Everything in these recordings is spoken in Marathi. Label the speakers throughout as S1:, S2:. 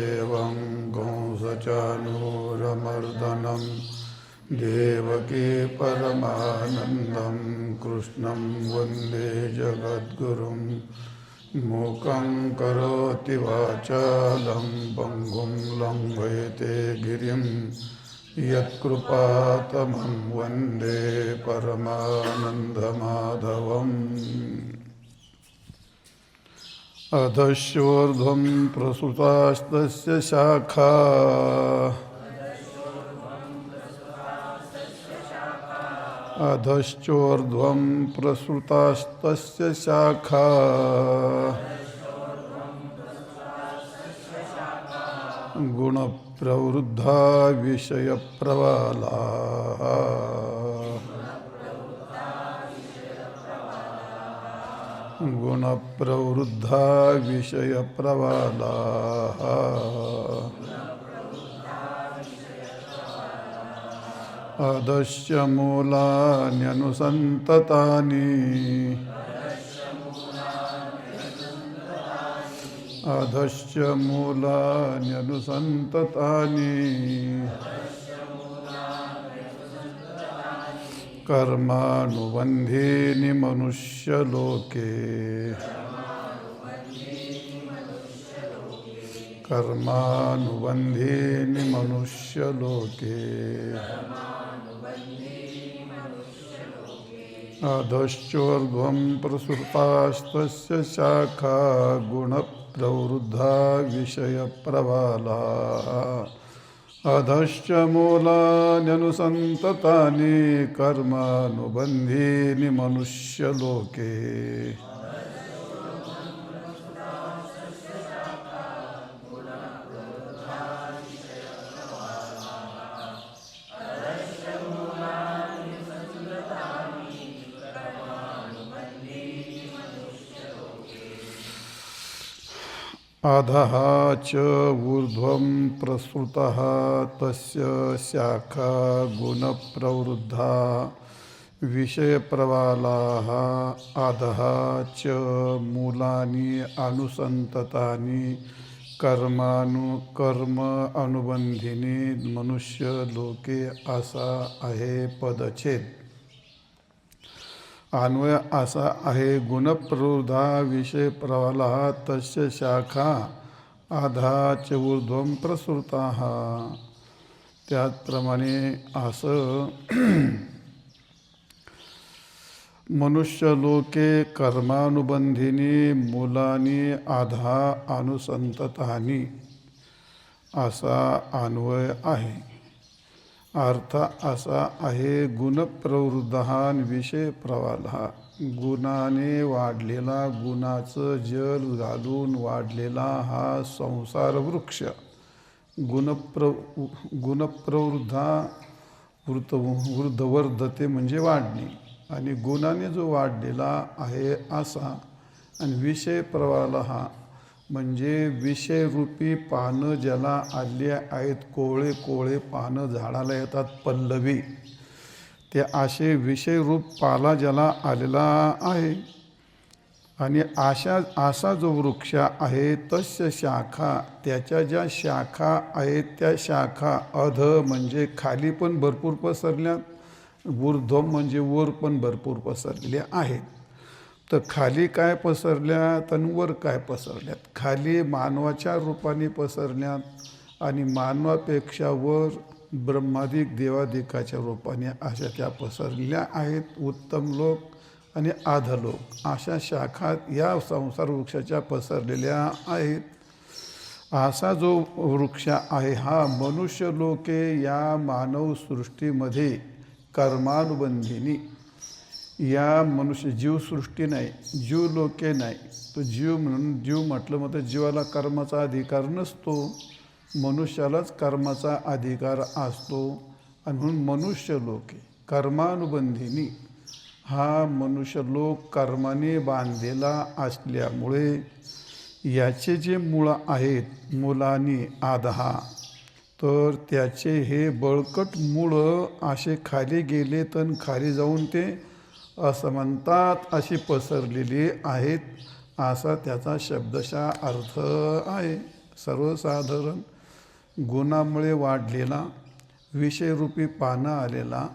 S1: देवं कंसचानूरमर्दनं देवकी परमानन्दं कृष्णं वन्दे जगद्गुरुं मूकं करोति वाचालं पङ्गुं लङ्घयते गिरिं यत्कृपातमं वन्दे परमानन्दमाधवम् अधश्चोर्ध्वं प्रसृतास्तस्य शाखा अधश्चोर्ध्वं प्रसृतास्तस्य शाखा गुणप्रवृद्धा विषयप्रवालाः गुणप्रवृद्धा विषयप्रवालाः अधश्च मूलान्यनुसन्ततानि अधश्च मूलान्यनुसन्ततानि कर्मानुबन्धीनि मनुष्यलोके कर्मानुबन्धीनि मनुष्यलोके अधश्चोर्ध्वं प्रसृतास्तस्य शाखा गुणप्रवृद्धा विषयप्रवालाः अधश्च मूलान्यनुसन्ततानि कर्मानुबन्धीनि मनुष्यलोके अधः च ऊर्ध्वं प्रसृतः तस्य शाखा गुणप्रवृद्धा विषयप्रवालाः अधः च मूलानि अनुसन्ततानि कर्म अनुबंधिनी मनुष्यलोके असा आहे पदच्छेद. अन्वय असा आहे गुणप्रवृद्धा विषय प्रवालाः तस्य शाखा अधाच ऊर्ध्वं प्रसृताः. त्याचप्रमाणे असं मनुष्यलोके कर्मानुबंधिनी मूलानी अधा अनुसंततानी असा अन्वय आहे. अर्थ असा आहे गुणप्रवृद्धान विषय प्रवाला. गुणाने वाढलेला गुणाचं जल घालून वाढलेला हा संसार वृक्ष गुणप्रवृद्धा वृद्धवर्धते म्हणजे वाढणे आणि गुणाने जो वाढलेला आहे असा. आणि विषय प्रवाला हा म्हणजे विषयरूपी पानं ज्याला आली आहेत, कोवळे कोवळे पानं झाडाला येतात पल्लवी, ते असे विषयरूप पाला ज्याला आलेला आहे. आणि असा जो वृक्ष आहे तस्य शाखा त्याच्या ज्या शाखा आहेत त्या शाखा अध म्हणजे खाली पण भरपूर पसरल्यात, ऊर्ध्वम म्हणजे वर पण भरपूर पसरलेल्या आहेत. तर खाली काय पसरल्यात आणि वर काय पसरल्यात. खाली मानवाच्या रूपाने पसरल्यात आणि मानवापेक्षा वर ब्रह्मादिक देवादिकाच्या रूपाने अशा त्या पसरलेल्या आहेत. उत्तम लोक आणि अधलोक अशा शाखा या संसार वृक्षाच्या पसरलेल्या आहेत. असा जो वृक्ष आहे हा मनुष्य लोके या मानव सृष्टीमध्ये कर्मानुबंधिनी या मनुष्य जीवसृष्टी नाही, जीव लोके नाही. तो जीव म्हणून जीव म्हटलं मग तर जीवाला कर्माचा अधिकार नसतो, मनुष्यालाच कर्माचा अधिकार असतो. आणि म्हणून मनुष्य लोके कर्मानुबंधिनी हा मनुष्य लोक कर्माने बांधलेला असल्यामुळे याचे जे मूळ आहेत मूलानी आधा, तर त्याचे हे बळकट मूळ असे खाली गेले तर खाली जाऊन ते असमंतात अशी पसरलेली आहेत. असा त्याचा शब्दशः अर्थ आहे. सर्वसाधारण गुणामुळे वाढलेला विषयरूपी पानं आलेला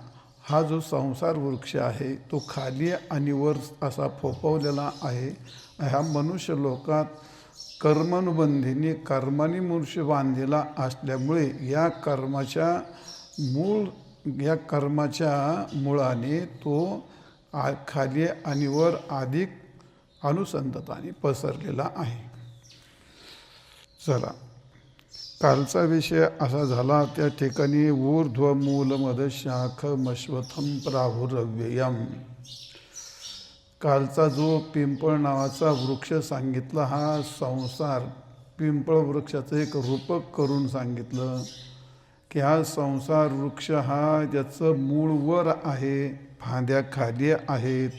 S1: हा जो संसार वृक्ष आहे तो खाली आणि वर असा फोफवलेला आहे. ह्या मनुष्य लोकात कर्मानुबंधीने कर्माने मनुष्य बांधलेला असल्यामुळे या कर्माच्या मुळाने तो खाली आणि वर अधिक अनुसंधानाने पसरलेला आहे. चला, कालचा विषय असा झाला, त्या ठिकाणी ऊर्ध्वमूलमदशाखमश्वथं प्राहुरव्ययम्. कालचा जो पिंपळ नावाचा वृक्ष सांगितला, हा संसार पिंपळ वृक्षाचं एक रूपक करून सांगितलं की हा संसार वृक्ष हा ज्याचं मूळ वर आहे, फांद्या खाली आहेत,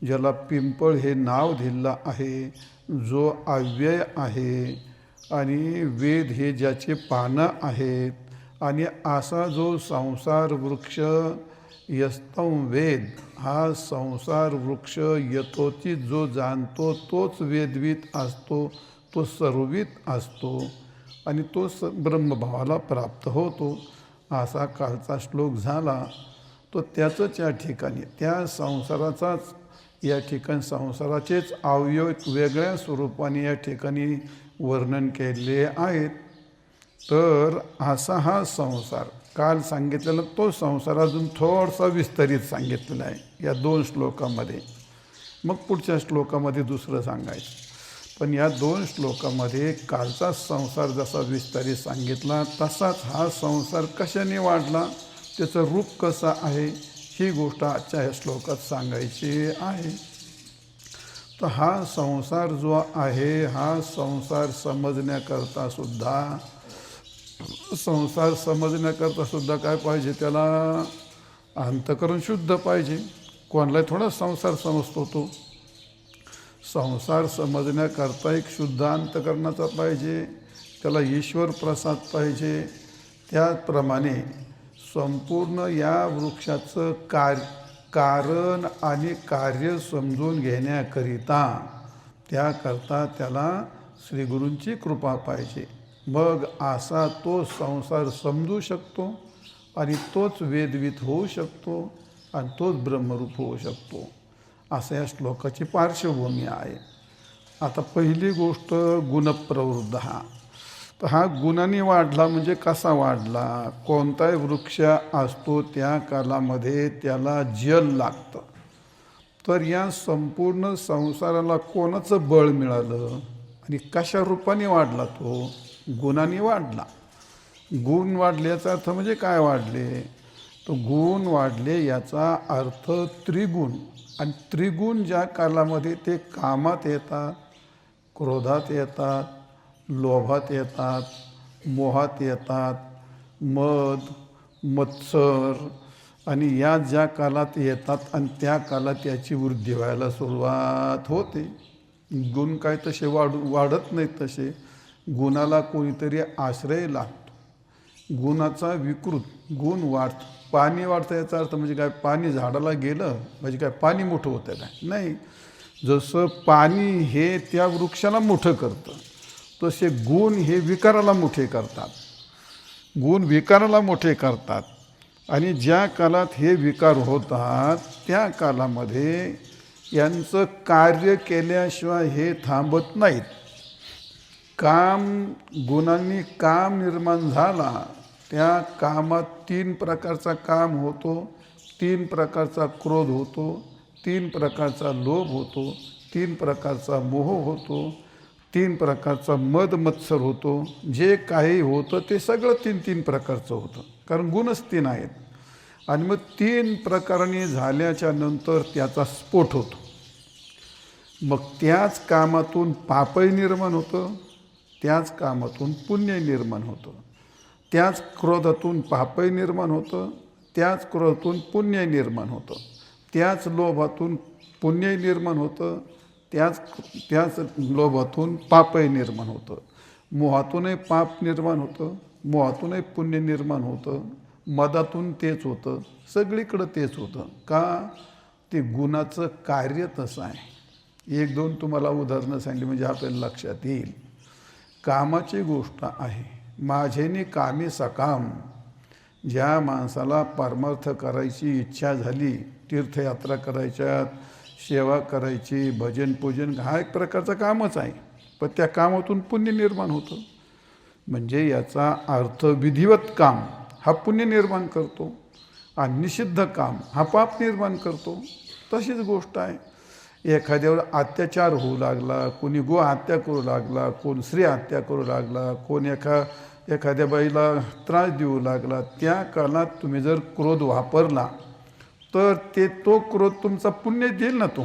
S1: ज्याला पिंपळ हे नाव दिलं आहे, जो अव्यय आहे आणि वेद हे ज्याचे पानं आहेत. आणि असा जो संसार वृक्ष यस्तम वेद, हा संसार वृक्ष यथोचित जो जाणतो तोच वेदवित असतो, तो सर्ववित असतो आणि तो ब्रह्मभावाला प्राप्त होतो. असा कालचा श्लोक झाला. तो त्याचंच या ठिकाणी त्या संसाराचाच या ठिकाणी संसाराचेच अवयव वेगळ्या स्वरूपाने या ठिकाणी वर्णन केले आहेत. तर असा हा संसार काल सांगितलेला तो संसार अजून थोडासा विस्तारित सांगितलेला आहे या 2 श्लोकामध्ये. मग पुढच्या श्लोकामध्ये दुसरं सांगायचं. पण या 2 श्लोकामध्ये कालचा संसार जसा विस्तारित सांगितला तसाच हा संसार कशाने वाढला, त्याचं रूप कसं आहे, ही गोष्ट आजच्या ह्या श्लोकात सांगायची आहे. तर हा संसार जो आहे, हा संसार समजण्याकरता सुद्धा काय पाहिजे, त्याला अंतःकरण शुद्ध पाहिजे. कोणालाही थोडा संसार समजतो. तो संसार समजण्याकरता एक शुद्ध अंतःकरणाचा पाहिजे, त्याला ईश्वर प्रसाद पाहिजे. त्याप्रमाणे संपूर्ण या वृक्षाचं कारण आणि कार्य समजून घेण्याकरिता त्याकरता त्याला श्रीगुरूंची कृपा पाहिजे. मग असा तो संसार समजू शकतो आणि तोच वेदवित होऊ शकतो आणि तोच ब्रह्मरूप होऊ शकतो. असं या श्लोकाची पार्श्वभूमी आहे. आता पहिली गोष्ट गुणप्रवृद्ध. तर हा गुणाने वाढला म्हणजे कसा वाढला, कोणताही वृक्ष असतो त्या कालामध्ये त्याला जल लागतं. तर या संपूर्ण संसाराला कोणाचं बळ मिळालं आणि कशा रूपाने वाढला, तो गुणाने वाढला. गुण वाढले याचा अर्थ म्हणजे काय वाढले, तो गुण वाढले याचा अर्थ त्रिगुण. आणि त्रिगुण ज्या कालामध्ये ते कामात येतात, क्रोधात येतात, लोभात येतात, मोहात येतात, मद मत्सर आणि या ज्या कालात येतात आणि त्या कालात याची वृद्धी व्हायला सुरुवात होते. गुण काय तसे वाढत नाहीत. तसे गुणाला कोणीतरी आश्रय लागतो. गुणाचा विकृत गुण वाढतो. पाणी वाढतं याचा अर्थ म्हणजे काय, पाणी झाडाला गेलं म्हणजे काय पाणी मोठं होतं काय, नाही. जसं पाणी हे त्या वृक्षाला मोठं करतं तसे गुण हे विकाराला मोठे करतात. गुण विकाराला मोठे करतात. आणि ज्या कालात हे विकार होतात त्या कालामध्ये यांचं कार्य केल्याशिवाय हे थांबत नाहीत. गुणांनी काम निर्माण झाला, त्या कामात 3 प्रकारचा काम होतो, 3 प्रकारचा क्रोध होतो, 3 प्रकारचा लोभ होतो, 3 प्रकारचा मोह होतो, 3 प्रकारचा मद मत्सर होतो. जे काही होतं ते सगळं 3 प्रकारचं होतं, कारण गुणच 3 आहेत. आणि मग 3 प्रकाराने झाल्याच्या नंतर त्याचा स्फोट होतो. मग त्याच कामातून पापही निर्माण होतं, त्याच कामातून पुण्य निर्माण होतं, त्याच क्रोधातून पापही निर्माण होतं, त्याच क्रोधातून पुण्य निर्माण होतं, त्याच लोभातून पुण्य निर्माण होतं, त्याच लोभातून पापही निर्माण होतं, मोहातूनही पाप निर्माण होतं, मोहातूनही पुण्य निर्माण होतं, मदातून तेच होतं, सगळीकडं तेच होतं. का, ते गुणाचं कार्य तसं आहे. 1-2 तुम्हाला उदाहरणं सांगली म्हणजे आपल्याला लक्षात येईल. कामाची गोष्ट आहे. माझेनी कामी सकाम. ज्या माणसाला परमार्थ करायची इच्छा झाली, तीर्थयात्रा करायच्यात, सेवा करायची, भजन पूजन, हा एक प्रकारचं कामच आहे. पण त्या कामातून पुण्य निर्माण होतं. म्हणजे याचा अर्थ विधिवत काम हा पुण्य निर्माण करतो आणि निषिद्ध काम हा पाप निर्माण करतो. तशीच गोष्ट आहे. एखाद्यावर अत्याचार होऊ लागला, कोणी गो हत्या करू लागला, कोण स्त्री हत्या करू लागला, कोण एखाद्या बाईला त्रास देऊ लागला, त्या काळात तुम्ही जर क्रोध वापरला तर तो क्रोध तुमचा पुण्य देईल ना. तो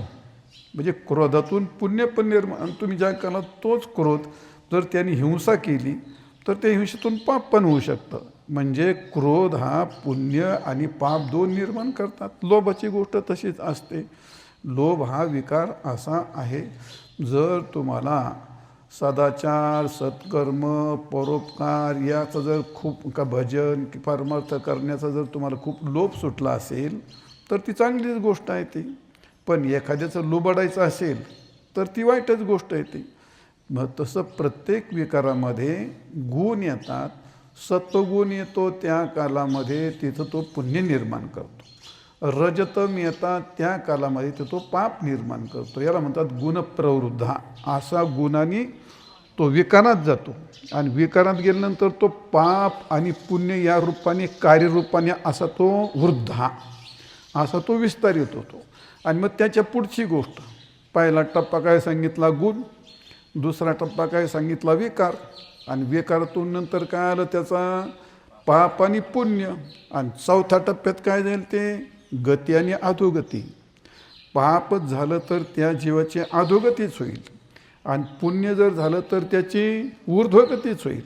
S1: म्हणजे क्रोधातून पुण्य पण निर्माण. तुम्ही ज्या काळात तोच क्रोध जर त्यांनी हिंसा केली तर त्या हिंसेतून पाप पण होऊ शकतं. म्हणजे क्रोध हा पुण्य आणि पाप दोन निर्माण करतात. लोभाची गोष्ट तशीच असते. लोभ हा विकार असा आहे, जर तुम्हाला सदाचार, सत्कर्म, परोपकार याचं जर खूप का भजन की परमार्थ करण्याचा जर तुम्हाला खूप लोभ सुटला असेल तर ती चांगलीच गोष्ट आहे ती. पण एखाद्याचं लुबाडायचं असेल तर ती वाईटच गोष्ट आहे ती. मग तसं प्रत्येक विकारामध्ये गुण येतात. सत्वगुण येतो त्या कालामध्ये, तिथं तो पुण्य निर्माण करतो. रजतम येतात त्या कालामध्ये तो पाप निर्माण करतो. याला म्हणतात गुणप्रवृद्धा. असा गुणांनी तो विकारात जातो आणि विकारात गेल्यानंतर तो पाप आणि पुण्य या रूपाने, कार्यरूपाने असा तो वृद्धा, असा तो विस्तारित होतो. आणि मग त्याच्या पुढची गोष्ट, पहिला टप्पा काय सांगितला? गुण. दुसरा टप्पा काय सांगितला? विकार. आणि विकारातून नंतर काय आलं? त्याचा पाप आणि पुण्य. आणि चौथ्या टप्प्यात काय जाईल? ते गती आणि अधोगती. पापच झालं तर त्या जीवाची अधोगतीच होईल आणि पुण्य जर झालं तर त्याची ऊर्ध्वगतीच होईल.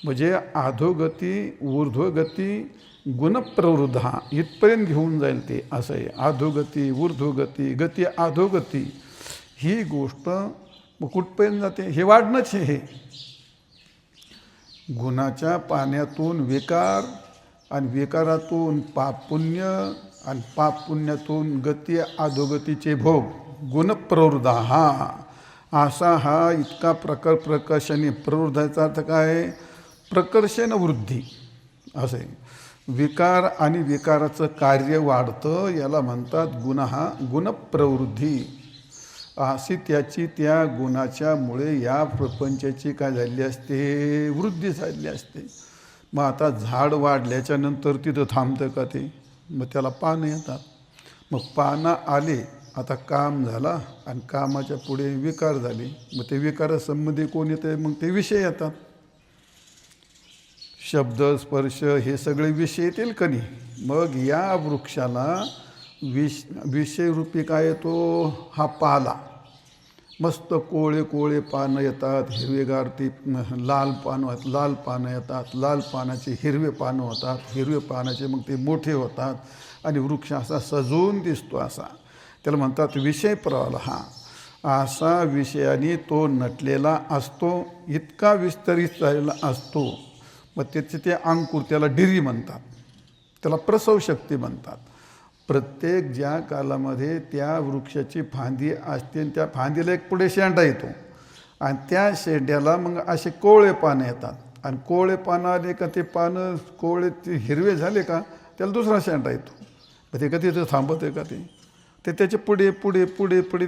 S1: म्हणजे अधोगती, ऊर्ध्वगती, गुणप्रवृद्धा इथपर्यंत घेऊन जाईल ते. असं आहे. अधोगती, ऊर्ध्वगती, गती, अधोगती ही गोष्ट कुठपर्यंत जाते? हे वाढणंच हे. गुणाच्या पाण्यातून विकार आणि विकारातून पाप पुण्य आणि पाप पुण्यातून गती अधोगतीचे भोग. गुणप्रवृद्धा हा असा हा इतका प्रकार प्रकर्षाने. प्रवृद्धाचा अर्थ काय? प्रकर्षण वृद्धी असं आहे. विकार आणि विकाराचं कार्य वाढतं, याला म्हणतात गुण. हा गुणप्रवृद्धी. अशी त्याची त्या गुणाच्यामुळे या प्रपंचाची काय झाली असते? वृद्धी झाली असते. मग आता झाड वाढल्याच्या नंतर तिथं थांबतं का ते? मग त्याला पानं येतात. मग पानं आले, आता काम झाला आणि कामाच्या पुढे विकार झाले. मग ते विकारासंबंधी कोण येते? मग ते विषय येतात. शब्द, स्पर्श हे सगळे विषय येतील का नाही? मग या वृक्षाला विषयरूपी काय येतो? हा पाला. मस्त कोळे कोळे पानं येतात, हिरवेगार ती लाल पानं येतात. लाल पानाचे हिरवे पानं होतात. हिरवे पानाचे मग ते मोठे होतात आणि वृक्ष असा सजून दिसतो. असा त्याला म्हणतात विषय प्रवाल. हा असा विषयाने तो नटलेला असतो, इतका विस्तरित झालेला असतो. मग त्याचे ते अंकुर, त्याला डिरी म्हणतात, त्याला प्रसव शक्ती म्हणतात. प्रत्येक ज्या कालामध्ये त्या वृक्षाची फांदी असते आणि त्या फांदीला एक पुढे शेंडा येतो आणि त्या शेंड्याला मग असे कोवळे पानं येतात आणि कोवळे पानं आले का ते पानं कोवळे ते हिरवे झाले का त्याला दुसरा शेंडा येतो. मग ते का तिथं थांबत आहे का? ते त्याचे पुढे पुढे पुढे पुढे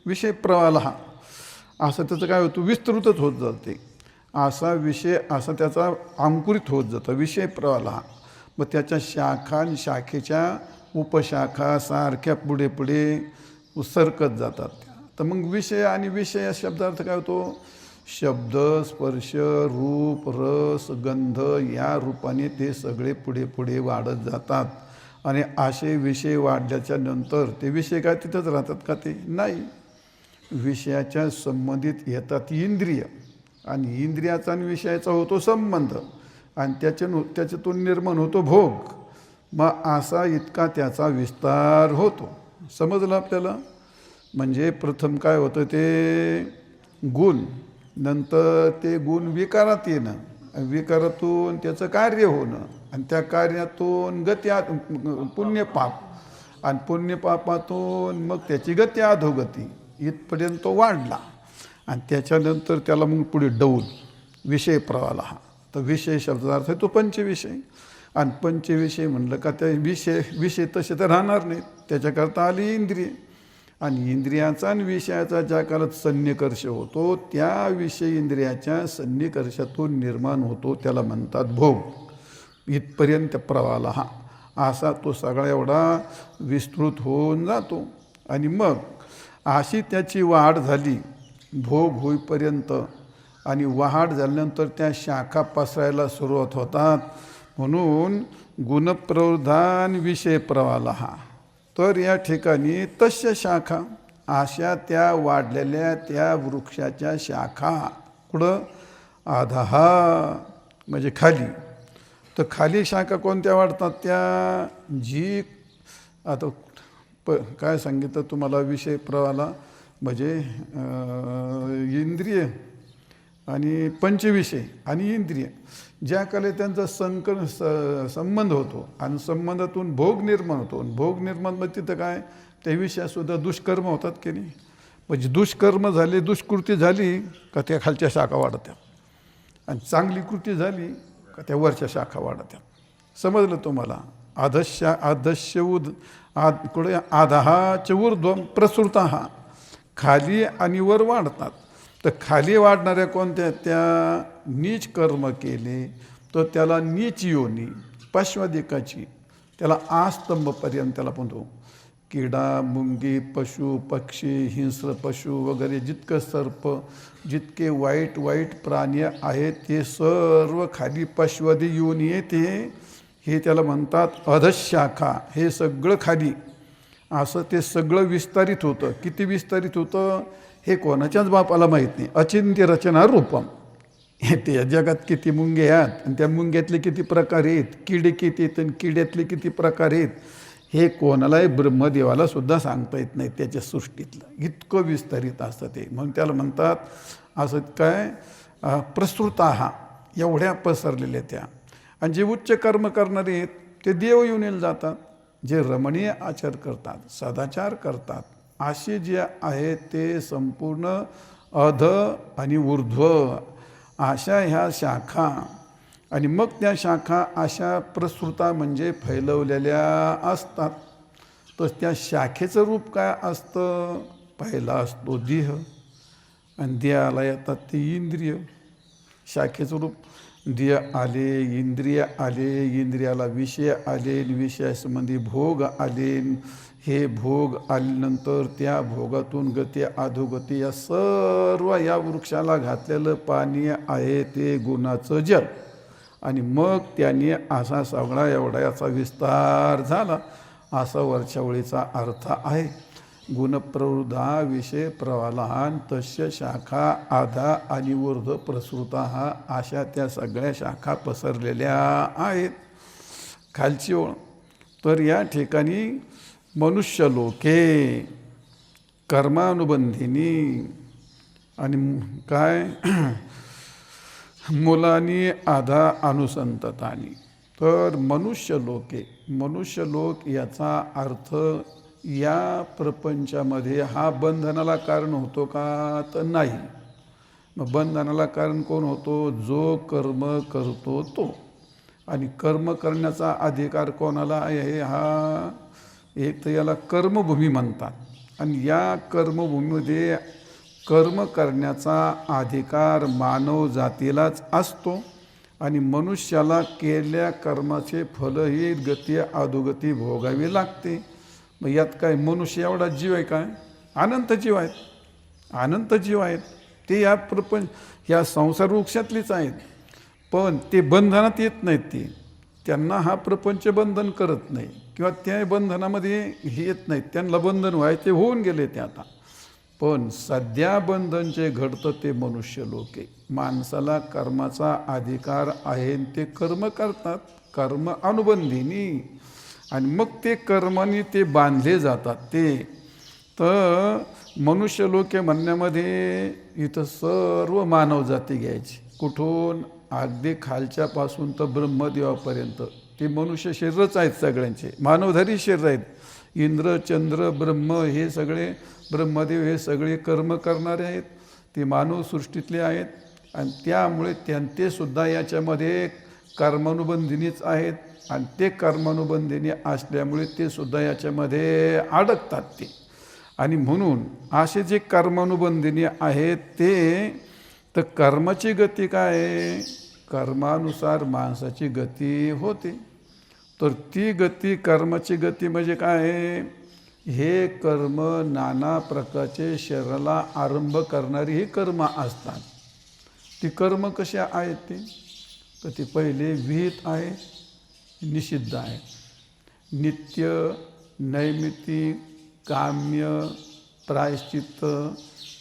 S1: विषय प्रवाल. हा असं त्याचं काय होतं? विस्तृतच होत जाते. असा विषय असा त्याचा अंकुरित होत जातं. विषय प्रवाल. हा मग त्याच्या शाखा आणि शाखेच्या उपशाखा सारख्या पुढे पुढे सरकत जातात. तर मग विषय आणि विषय या शब्दार्थ काय होतो? शब्द, स्पर्श, रूप, रस, गंध या रूपाने ते सगळे पुढे पुढे वाढत जातात. आणि असे विषय वाढल्याच्या नंतर ते विषय काय तिथंच राहतात का? ते नाही. विषयाच्या संबंधित येतात इंद्रिय आणि इंद्रियाचा आणि विषयाचा होतो संबंध आणि त्याच्यातून निर्माण होतो भोग. मग असा इतका त्याचा विस्तार होतो. समजलं आपल्याला? म्हणजे प्रथम काय होतं? ते गुण. नंतर ते गुण विकारात येणं, विकारातून त्याचं कार्य होणं आणि त्या कार्यातून गती पुण्यपाप आणि पुण्यपापातून मग त्याची गती अधोगती इथपर्यंत तो वाढला. आणि त्याच्यानंतर त्याला मग पुढे डौल. विषय प्रवाला हा. तर विषय शब्दाचा अर्थ आहे तो पंचविषय. आणि पंचविषय म्हणलं का त्या विषय तसे तर राहणार नाहीत, त्याच्याकरता आली इंद्रिय. आणि इंद्रियाचा आणि विषयाचा ज्या काळात सन्निकर्ष होतो त्या विषय इंद्रियाच्या सन्निकर्षातून निर्माण होतो, त्याला म्हणतात भोग. इथपर्यंत प्रवाला हा असा तो सगळा एवढा विस्तृत होऊन जातो. आणि मग अशी त्याची वाढ झाली भोग होईपर्यंत. आणि वाढ झाल्यानंतर त्या शाखा पसरायला सुरुवात होतात. म्हणून गुणप्रवृद्धान विषय प्रवाला हा. तर या ठिकाणी तस्य शाखा अशा त्या वाढलेल्या त्या वृक्षाच्या शाखा कुठं आधाहा म्हणजे खाली. तर खाली शाखा कोणत्या वाढतात त्या जी आता काय सांगितलं तुम्हाला विषय प्रवाला म्हणजे इंद्रिय आणि पंचविषय आणि इंद्रिय ज्या काले त्यांचा संबंध होतो आणि संबंधातून भोग निर्माण होतो. भोग निर्माण म्हणजे तिथं काय त्या विषयासुद्धा दुष्कर्म होतात की नाही. म्हणजे दुष्कर्म झाले दुष्कृती झाली का त्या खालच्या शाखा वाढत्या आणि चांगली कृती झाली का त्या वरच्या शाखा वाढत्या. समजलं तुम्हाला. कुठे आधाहाच ऊर्ध्वं प्रसृता हा खाली आणि वर वाढतात. तर खाली वाढणाऱ्या कोणत्या त्या नीच कर्म केले तर त्याला नीच योनी पश्वादिकाची त्याला आस्तंभपर्यंत त्याला म्हणतो. किडा मुंगी पशु पक्षी हिंस्र पशु वगैरे जितकं सर्प जितके वाईट वाईट प्राणी आहेत ते सर्व खाली पश्वादी योनी येते. हे त्याला म्हणतात अधशाखा. हे सगळं खाली असं ते सगळं विस्तारित होतं. किती विस्तारित होतं हे कोणाच्याच बापाला माहीत नाही. अचिंत्य रचना रूपम. हे ते या जगात किती मुंगे आहेत आणि त्या मुंग्यातले किती प्रकार आहेत, किडे किती आहेत आणि किड्यातले किती प्रकार आहेत हे कोणालाही ब्रह्मदेवाला सुद्धा सांगता येत नाही. त्याच्या सृष्टीतलं इतकं विस्तारित असतं ते. म्हणून त्याला म्हणतात असं काय प्रसृता हा एवढ्या पसरलेल्या त्या. आणि जे उच्च कर्म करणारे आहेत ते देव येऊन जातात. जे रमणीय आचार करतात सदाचार करतात असे जे आहेत ते संपूर्ण अध आणि ऊर्ध्व अशा ह्या शाखा. आणि मग त्या शाखा अशा प्रसृता म्हणजे फैलवलेल्या असतात. तर त्या शाखेचं रूप काय असतं. पहिला असतो देह आणि देहाला येतात ते इंद्रिय. शाखेचं रूप देह आले इंद्रिय आले इंद्रियाला विषय आले विषयासंबंधी भोग आले. हे भोग आल्यानंतर त्या भोगातून गती अधोगती या सर्व या वृक्षाला घातलेलं पाणी आहे ते गुणाचं जल. आणि मग त्याने असा सगळा एवढा याचा विस्तार झाला असा वरच्या ओळीचा अर्थ आहे. गुणप्रवृद्धा विषय प्रवालान तस्य शाखा आधा आणि ऊर्ध्व प्रसृता हा अशा त्या सगळ्या शाखा पसरलेल्या आहेत. खालची ओळ. तर या ठिकाणी मनुष्यलोके कर्मानुबंधिनी आणि काय मुलांनी आधा अनुसंततानी. तर मनुष्यलोक याचा अर्थ या प्रपंचामध्ये हा बंधनाला कारण होतो का तर नाही. मग बंधनाला कारण कोण होतो. जो कर्म करतो तो. आणि कर्म करण्याचा अधिकार कोणाला आहे. हा एक तर याला कर्मभूमी म्हणतात. आणि या कर्मभूमीमध्ये कर्म करण्याचा अधिकार मानव जातीलाच असतो. आणि मनुष्याला केलेल्या कर्माचे फलही गती अधोगती भोगावी लागते. मग यात काय मनुष्य एवढा जीव आहे काय. अनंत जीव आहेत. अनंत जीव आहेत ते या ह्या संसार वृक्षातलीच आहेत. पण ते बंधनात येत नाहीत. ते त्यांना हा प्रपंच बंधन करत नाही किंवा त्या बंधनामध्ये हे येत नाहीत. त्यांना बंधन व्हायचे ते होऊन गेले ते आता. पण सध्या बंधन जे घडतं ते मनुष्य लोक आहे. माणसाला कर्माचा अधिकार आहे ते कर्म करतात. कर्म अनुबंधिनी. आणि मग ते कर्माने ते बांधले जातात ते. तर मनुष्य लोक म्हणण्यामध्ये इथं सर्व मानवजाती घ्यायची. कुठून अगदी खालच्यापासून तर ब्रह्मदेवापर्यंत ते मनुष्य शरीरच आहेत. सगळ्यांचे मानवधारी शरीर आहेत. इंद्र चंद्र ब्रह्म हे सगळे ब्रह्मदेव हे सगळे कर्म करणारे आहेत. ते मानव सृष्टीतले आहेत. आणि त्यामुळे ते सुद्धा याच्यामध्ये कर्मानुबंधिनीच आहेत आणि ते कर्मानुबंधिनी असल्यामुळे ते सुद्धा याच्यामध्ये अडकतात ते. आणि म्हणून असे जे कर्मानुबंधिनी आहेत ते तर कर्माची गती काय आहे, कर्मानुसार माणसाची गती होते. तर ती गती कर्माची गती म्हणजे काय आहे, हे कर्म नाना प्रकारचे शरीराला आरंभ करणारी ही कर्म असतात. ती कर्म कशा आहेत ते, तर ती पहिले विहित आहे, निषिद्ध आहे. नित्य, नैमित्तिक, काम्य, प्रायश्चित्त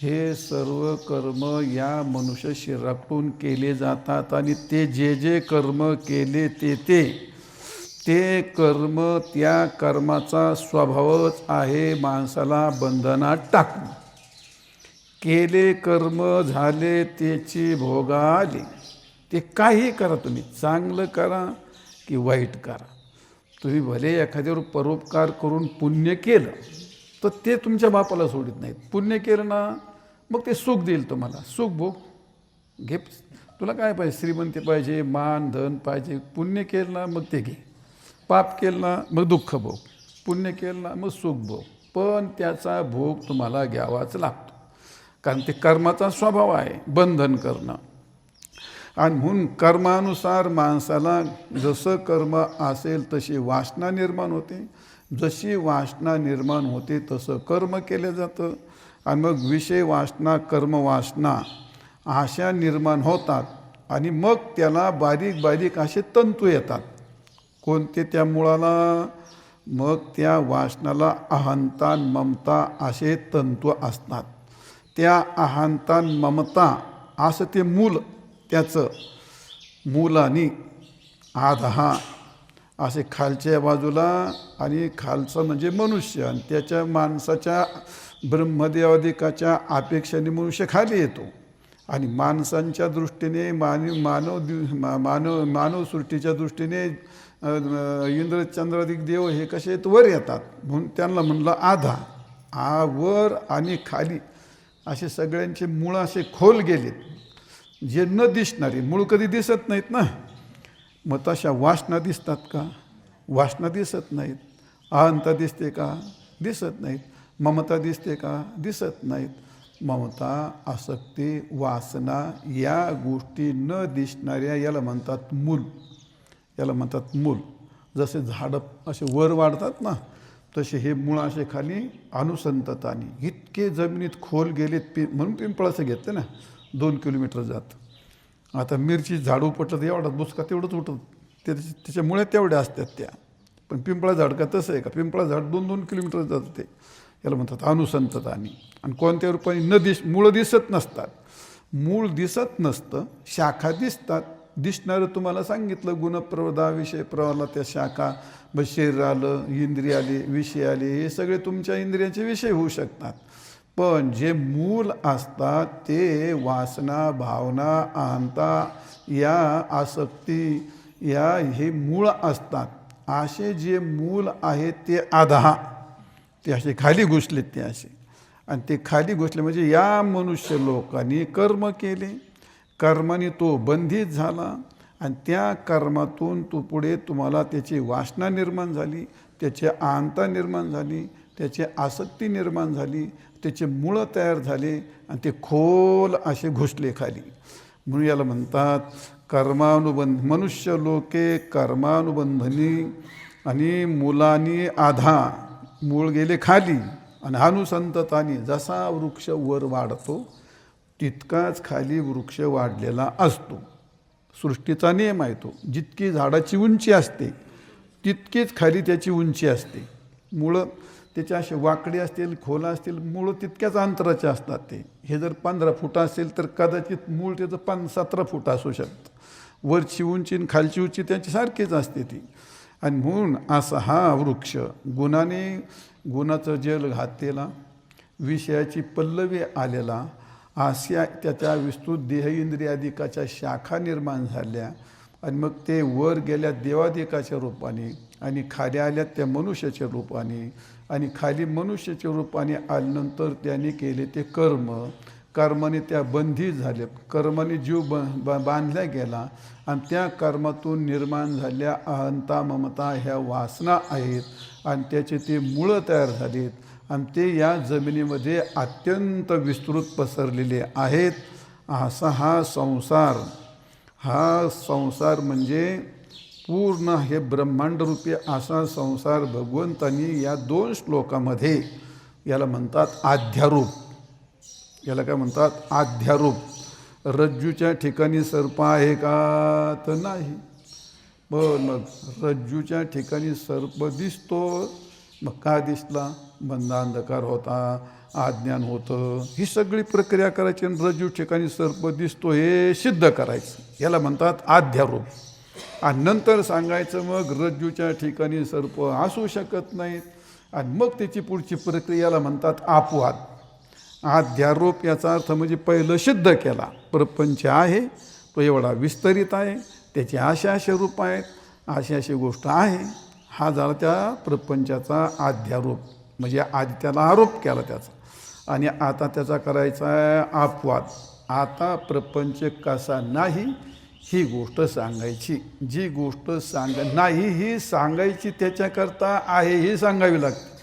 S1: हे सर्व कर्म या मनुष्य शरीरातून केले जातात. आणि ते जे कर्म केले ते कर्म, त्या कर्माचा स्वभावच आहे माणसाला बंधनात टाकणे. केले कर्म झाले त्याची भोगा आली. ते काही करा, तुम्ही चांगलं करा की वाईट करा. तुम्ही भले एखाद्यावर परोपकार करून पुण्य केलं तर ते तुमच्या बापाला सोडित नाहीत. पुण्य केलं ना मग ते सुख देईल तुम्हाला. सुख भोग घे, तुला काय पाहिजे, श्रीमंती पाहिजे, मान धन पाहिजे. पुण्य केलं ना मग ते घे. पाप केलं ना मग दुःख भोग. पुण्य केलं ना मग सुख भोग. पण त्याचा भोग तुम्हाला घ्यावाच लागतो, कारण ते कर्माचा स्वभाव आहे बंधन करणं. आणि म्हणून कर्मानुसार माणसाला जसं कर्म असेल तशी वासना निर्माण होते. जशी वासना निर्माण होते तसं कर्म केलं जातं. आणि मग विषय वासना, कर्म वासना अशा निर्माण होतात. आणि मग त्याला बारीक बारीक असे तंतू येतात. कोणते, त्या मुळाला, मग त्या वासनाला अहंता ममता असे तंतू असतात. त्या अहंता ममता असं ते मूल, त्याचं मूलानी आधा असे खालच्या बाजूला, आणि खालचं म्हणजे मनुष्य, आणि त्याच्या माणसाच्या ब्रह्मदेवादिकाच्या अपेक्षेने मनुष्य खाली येतो. आणि माणसांच्या दृष्टीने मानवसृष्टीच्या दृष्टीने इंद्र चंद्रादिक देव हे कसे आहेत, वर येतात. म्हणून त्यांना म्हणलं आधा. वर आणि खाली असे सगळ्यांचे मूळ असे खोल गेलेत, जे न दिसणारे. मूळ कधी दिसत नाहीत ना. मग तशा वासना दिसतात का? वासना दिसत नाहीत. अहंता दिसते का? दिसत नाहीत. ममता दिसते का? दिसत नाहीत. ममता, आसक्ती, वासना या गोष्टी न दिसणाऱ्या याला म्हणतात मूल. याला म्हणतात मूल. जसे झाडं असे वर वाढतात ना, तसे हे मूळ असे खाली अनुसंतताने इतके जमिनीत खोल गेलेत. म्हणून पिंपळाचं घेतलं ना, 2 किलोमीटर जात. आता मिरची झाड उपटलं तर एवढा बुचका तेवढंच उठत, त्याच्या मुळे तेवढ्या असतात त्या. पण पिंपळा झाड का तसं आहे का? पिंपळा झाड 2-2 किलोमीटर जातं ते. याला म्हणतात अनुसंततानी. आणि कोणत्या रूपाने मूळ दिसत नसतात. मूळ दिसत नसतं, शाखा दिसतात. दिसणारं तुम्हाला सांगितलं, गुणप्रवदा विषय प्रवाला त्या शाखा. मग शरीर आलं, इंद्रिय आले, विषय आले, हे सगळे तुमच्या इंद्रियाचे विषय होऊ शकतात. पण जे मूल असतात ते वासना, भावना, अहंता या आसक्ती या हे मूळ असतात. असे जे मूल आहेत ते आधा, ते असे खाली घुसलेत ते असे. आणि ते खाली घुसले म्हणजे या मनुष्य लोकांनी कर्म केले, कर्माने तो बंधित झाला. आणि त्या कर्मातून तो पुढे तुम्हाला त्याची वासना निर्माण झाली, त्याची अहंता निर्माण झाली, त्याची आसक्ती निर्माण झाली, त्याचे मुळं तयार झाले आणि ते खोल असे घुसले खाली. म्हणून याला म्हणतात कर्मानुबंध. मनुष्य लोके कर्मानुबंधनी. आणि मुलांनी आधा, मूळ गेले खाली. आणि अनुसंततानी, जसा वृक्ष वर वाढतो तितकाच खाली वृक्ष वाढलेला असतो. सृष्टीचा नियम आहे तो. जितकी झाडाची उंची असते तितकीच खाली त्याची उंची असते. मुळं त्याचे असे वाकडे असतील, खोल असतील, मुळं तितक्याच अंतराचे असतात ते. हे जर 15 फूट असेल तर कदाचित मूळ त्याचं 17 फूट असू शकतं. वरची उंची आणि खालची उंची त्याची सारखीच असते ती. आणि म्हणून असा हा वृक्ष गुणाने, गुणाचं जल घातलेला, विषयाची पल्लवी आलेला, अशा त्याच्या विस्तृत देह इंद्रियादिकाच्या शाखा निर्माण झाल्या. आणि मग ते वर गेल्या देवादिकाच्या रूपाने, आणि खाली आल्या त्या मनुष्याच्या रूपाने. आणि खाली मनुष्याच्या रूपाने आल्यानंतर त्याने केले ते कर्म. कर्माने त्या बंधी झाल्या, कर्माने जीव बांधल्या गेला आणि त्या कर्मातून निर्माण झाल्या अहंता ममता ह्या वासना आहेत आणि त्याचे ते मुळं तयार झालीत आणि ते या जमिनीमध्ये अत्यंत विस्तृत पसरलेले आहेत. असा हा संसार म्हणजे पूर्ण हे ब्रह्मांडरूपी असा संसार भगवंतांनी या 2 श्लोकामध्ये याला म्हणतात आध्यारूप. याला काय म्हणतात? आध्यारूप. रज्जूच्या ठिकाणी सर्प आहे का? तर नाही. मग रज्जूच्या ठिकाणी सर्प दिसतो, मग का दिसला? बंदा अंधकार होता, अज्ञान होतं, ही सगळी प्रक्रिया करायची आणि रज्जू ठिकाणी सर्प दिसतो हे सिद्ध करायचं. याला म्हणतात आध्यारूप. आणि नंतर सांगायचं मग रज्जूच्या ठिकाणी सर्प असू शकत नाहीत आणि मग त्याची पुढची प्रक्रियाला म्हणतात अपवाद. आध्यारोप याचा अर्थ म्हणजे पहिलं सिद्ध केला, प्रपंच आहे तो एवढा विस्तरित आहे, त्याची अशी रूप आहेत, अशी गोष्ट आहे. हा झाला त्या प्रपंचाचा आध्यारोप, म्हणजे आधी त्याला आरोप केला त्याचा. आणि आता त्याचा करायचा आहे अपवाद. आता प्रपंच कसा नाही ही गोष्ट सांगायची. जी गोष्ट नाही ही सांगायची त्याच्याकरता आहे ही सांगावी लागते.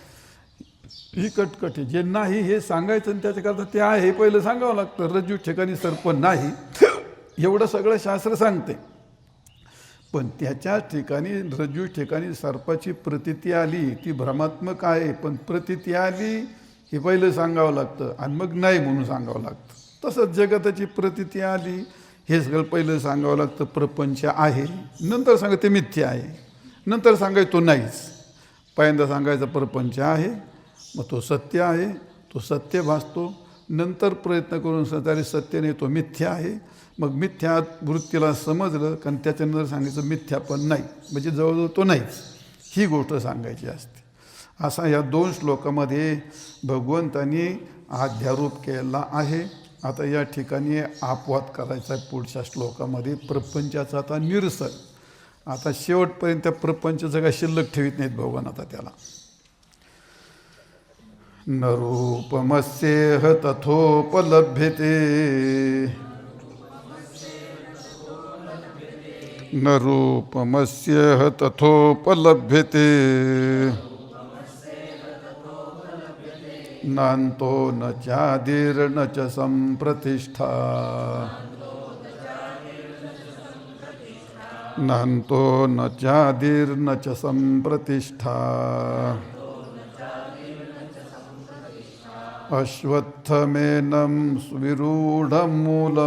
S1: ही कटकट आहे. जे नाही हे सांगायचं आणि त्याच्याकरता ते आहे हे पहिलं सांगावं लागतं. रज्जू ठिकाणी सर्प नाही एवढं सगळं शास्त्र सांगते, पण त्याच्या ठिकाणी रज्जू ठिकाणी सर्पाची प्रतीती आली ती भ्रमात्मक आहे, पण प्रतीती आली हे पहिलं सांगावं लागतं आणि मग नाही म्हणून सांगावं लागतं. तसंच जगताची प्रतीती आली हे सगळं पहिलं सांगावं लागतं. प्रपंच आहे, नंतर सांगा ते मिथ्या आहे, नंतर सांगायचं तो नाहीच. पहिल्यांदा सांगायचं प्रपंच आहे, मग तो सत्य आहे, तो सत्य भासतो. नंतर प्रयत्न करून तरी सत्य नाही, तो मिथ्या आहे. मग मिथ्या वृत्तीला समजलं कारण त्याच्यानंतर सांगायचं मिथ्या पण नाही, म्हणजे जवळजवळ तो नाहीच, ही गोष्ट सांगायची असते. असा या 2 श्लोकामध्ये भगवंतांनी अध्यारोप केला आहे. आता या ठिकाणी अपवाद करायचा आहे पुढच्या श्लोकामध्ये. प्रपंचाचा आता निरसन. आता शेवटपर्यंत प्रपंचाचं काय शिल्लक ठेवीत नाहीत भगवान. आता त्याला न रूपमस्येह तथोपलभ्यते, न रूपमस्येह तथोपलभ्यते, नान्तो न चादिर्न च सम्प्रतिष्ठा, नान्तो न चादिर्न च सम्प्रतिष्ठा. अश्वत्थमेनं सुविरूढं मूल,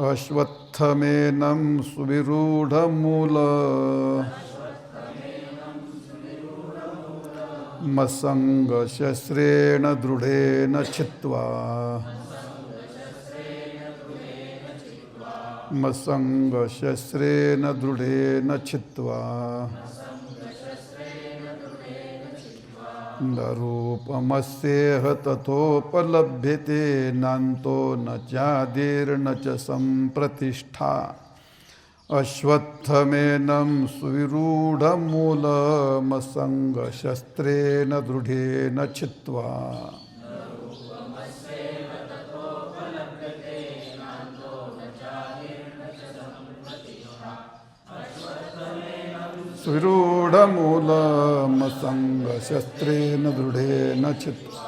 S1: अश्वत्थमेनं सुविरूढं मूल, मसङ्गशस्त्रेण दृढेन छित्त्वा, मसङ्गशस्त्रेण दृढेन छित्त्वा. न रूपमस्येह तथोपलभ्यते, नान्तो न चादिर्न च सम्प्रतिष्ठा. अश्वत्थमेनं सुविरूढं मूलमसङ्गशस्त्रेण दृढेन छित्त्वा. सुविरूढमूलमसङ्गशस्त्रेण दृढेन छित्त्वा.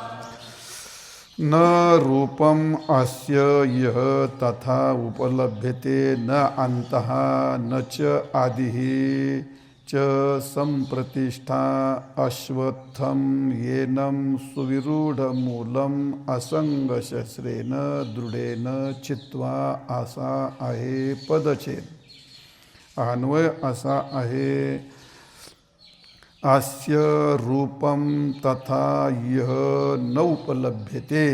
S1: न रूपम अस्य यः तथा उपलभ्यते, न अन्तः न च आदिः च सम्प्रतिष्ठा. अश्वत्थं येनं सुविरूढमूलम् असङ्गशस्त्रेण दृढेन छित्त्वा. असा आहे पदच्छेद. अन्वय असा आहे, अस्य रूपम तथा यह न उपलभ्यते.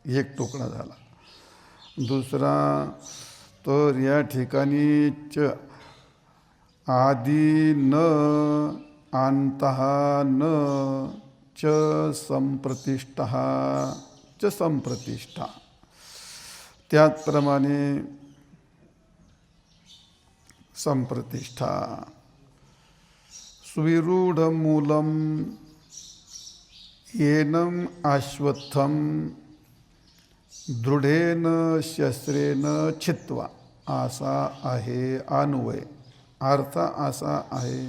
S1: एक तुकडा झाला. दुसरा तर या ठिकाणी च आदि न अंतः न च संप्रतिष्ठा च संप्रतिष्ठा. त्याचप्रमाणे संप्रतिष्ठा. सुविरूढ मूलम येनम अश्वत्थम दृढेन शस्त्रेन छित्वा असा आहे अन्वय. अर्थ असा आहे,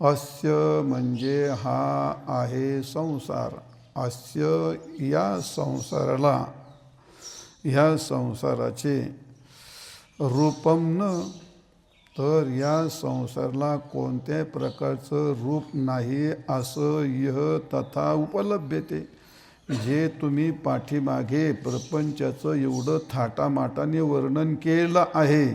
S1: अस्य म्हणजे हा आहे संसार. अस्य या संसाराला, ह्या संसाराचे रूपम न, तर या संसाराला कोणत्याही प्रकारचं रूप नाही असं यह तथा उपलभ्यते. जे तुम्ही पाठीमागे प्रपंचाचं एवढं थाटामाटाने वर्णन केलं आहे,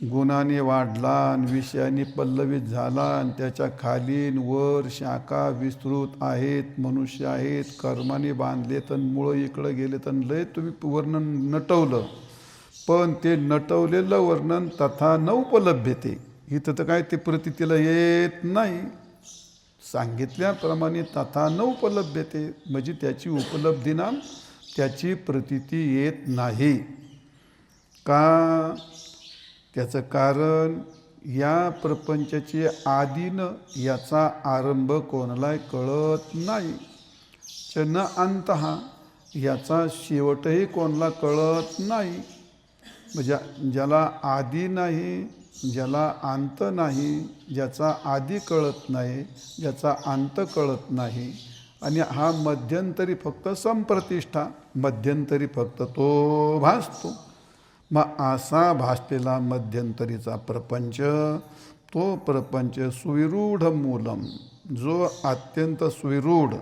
S1: गुणाने वाढला आणि विषयाने पल्लवित झाला आणि त्याच्या खालीन वर शाखा विस्तृत आहेत, मनुष्य आहेत, कर्माने बांधले तर मुळं इकडं गेले तर लय तुम्ही वर्णन नटवलं. पण ते नटवलेलं वर्णन तथा न उपलभ्यते. इथं तर काय ते प्रतीतीला येत नाही. सांगितल्याप्रमाणे तथा न उपलभ्यते म्हणजे त्याची उपलब्धीना त्याची प्रतीती येत नाही. का? त्याचं कारण या प्रपंचाची आदिनं याचा आरंभ कोणालाही कळत नाही. च न अंतः याचा शेवटही कोणाला कळत नाही. म्हणजे ज्याला आदी नाही, ज्याला अंत नाही, ज्याचा आदी कळत नाही, ज्याचा अंत कळत नाही, आणि हा मध्यंतरी फक्त संप्रतिष्ठा, मध्यंतरी फक्त तो भासतो. मग असा भासलेला मध्यंतरीचा प्रपंच, तो प्रपंच सुविरूढ मूलम, जो अत्यंत सुविरूढ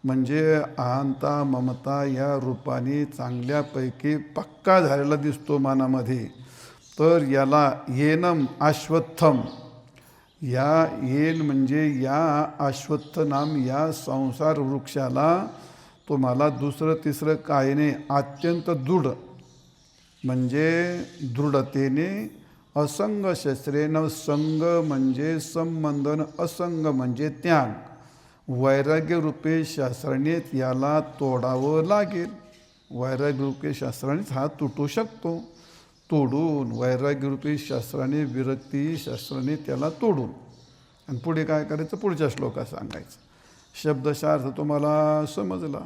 S1: म्हणजे अहंता ममता या रूपाने चांगल्यापैकी पक्का झालेला दिसतो मनामध्ये, तर याला येनम अश्वत्थम, या येन म्हणजे या अश्वत्थ नाम या संसार वृक्षाला तुम्हाला दुसरं तिसरं काही नाही, अत्यंत दृढ म्हणजे दृढतेने, असंग शस्त्रेन, संग म्हणजे संबंधन, असंग म्हणजे त्याग, वैराग्यरूपी शास्त्रानेच याला तोडावं लागेल. वैराग्यरूपी शास्त्रानेच हा तुटू शकतो. तोडून वैराग्यरूपी शास्त्राने, विरक्ती शास्त्राने त्याला तोडून, आणि पुढे काय करायचं पुढच्या श्लोकात सांगायचं. शब्दशः अर्थ तुम्हाला समजला,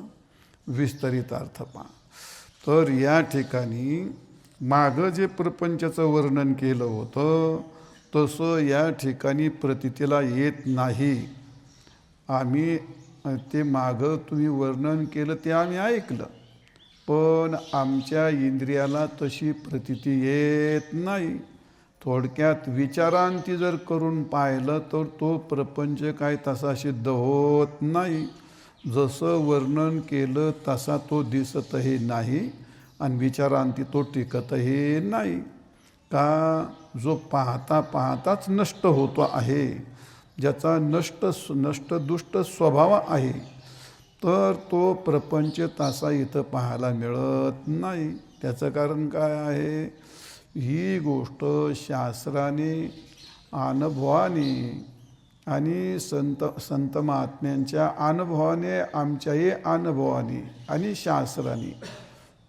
S1: विस्तरित अर्थ पहा. तर या ठिकाणी मागं जे प्रपंचाचं वर्णन केलं होतं तसं या ठिकाणी प्रतीतीला येत नाही. आम्ही ते मागं तुम्ही वर्णन केलं ते आम्ही ऐकलं, पण आमच्या इंद्रियाला तशी प्रतीती येत नाही. थोडक्यात विचारांती जर करून पाहिलं तर तो प्रपंच काय तसा सिद्ध होत नाही. जसं वर्णन केलं तसा तो दिसतही नाही आणि विचारांती तो टिकतही नाही. का? जो पाहता पाहताच नष्ट होतो आहे, ज्याचा नष्ट दुष्ट स्वभाव आहे, तर तो प्रपंच तसा इथं पाहायला मिळत नाही. त्याचं कारण काय आहे? ही गोष्ट शास्त्राने, अनुभवाने आणि संत महात्म्यांच्या अनुभवाने, आमच्याही अनुभवाने आणि शास्त्राने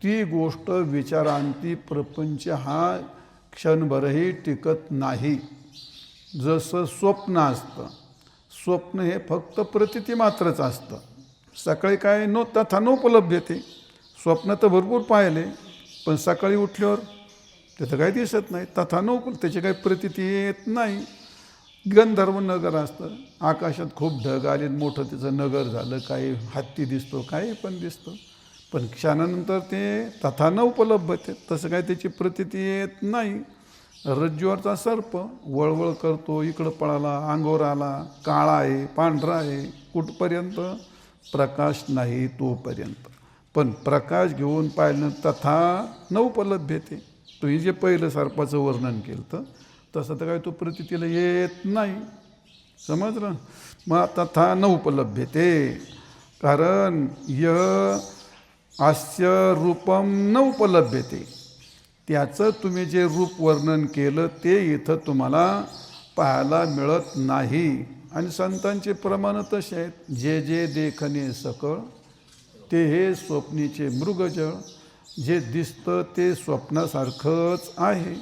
S1: ती गोष्ट विचारांती प्रपंच हा क्षणभरही टिकत नाही. जसं स्वप्न असतं, स्वप्न हे फक्त प्रतीती मात्रच असतं. सकाळी काय तथा नोपलभ्यते. स्वप्न तर भरपूर पाहिले, पण सकाळी उठल्यावर त्याचं काही दिसत नाही, तथा त्याची काही प्रतीती येत नाही. गंधर्व नगर असतं, आकाशात खूप ढग आले, मोठं त्याचं नगर झालं, काही हत्ती दिसतो, काही पण दिसतं, पण क्षणानंतर ते तथा न उपलब्धते, तसं काय त्याची प्रतीती येत नाही. रज्जूवरचा सर्प वळवळ करतो, इकडं पळाला, अंगावर आला, काळा आहे, पांढरा आहे, कुठपर्यंत? प्रकाश नाही तोपर्यंत. पण प्रकाश घेऊन पाहिलं तथा न उपलब्धते. तुम्ही जे पहिलं सर्पाचं वर्णन केलं तर तसं तर काय तो प्रतीतीला येत नाही. समजलं? मग तथा न उपलभ्यते, कारण अस्य रूपम न उपलभ्यते. त्याचं तुम्ही जे रूप वर्णन केलं ते इथं तुम्हाला पाहायला मिळत नाही. आणि संतांचे प्रमाण तसे आहेत, जे जे देखणे सकळ ते हे स्वप्नीचे मृगजळ. जे दिसतं ते स्वप्नासारखंच आहे.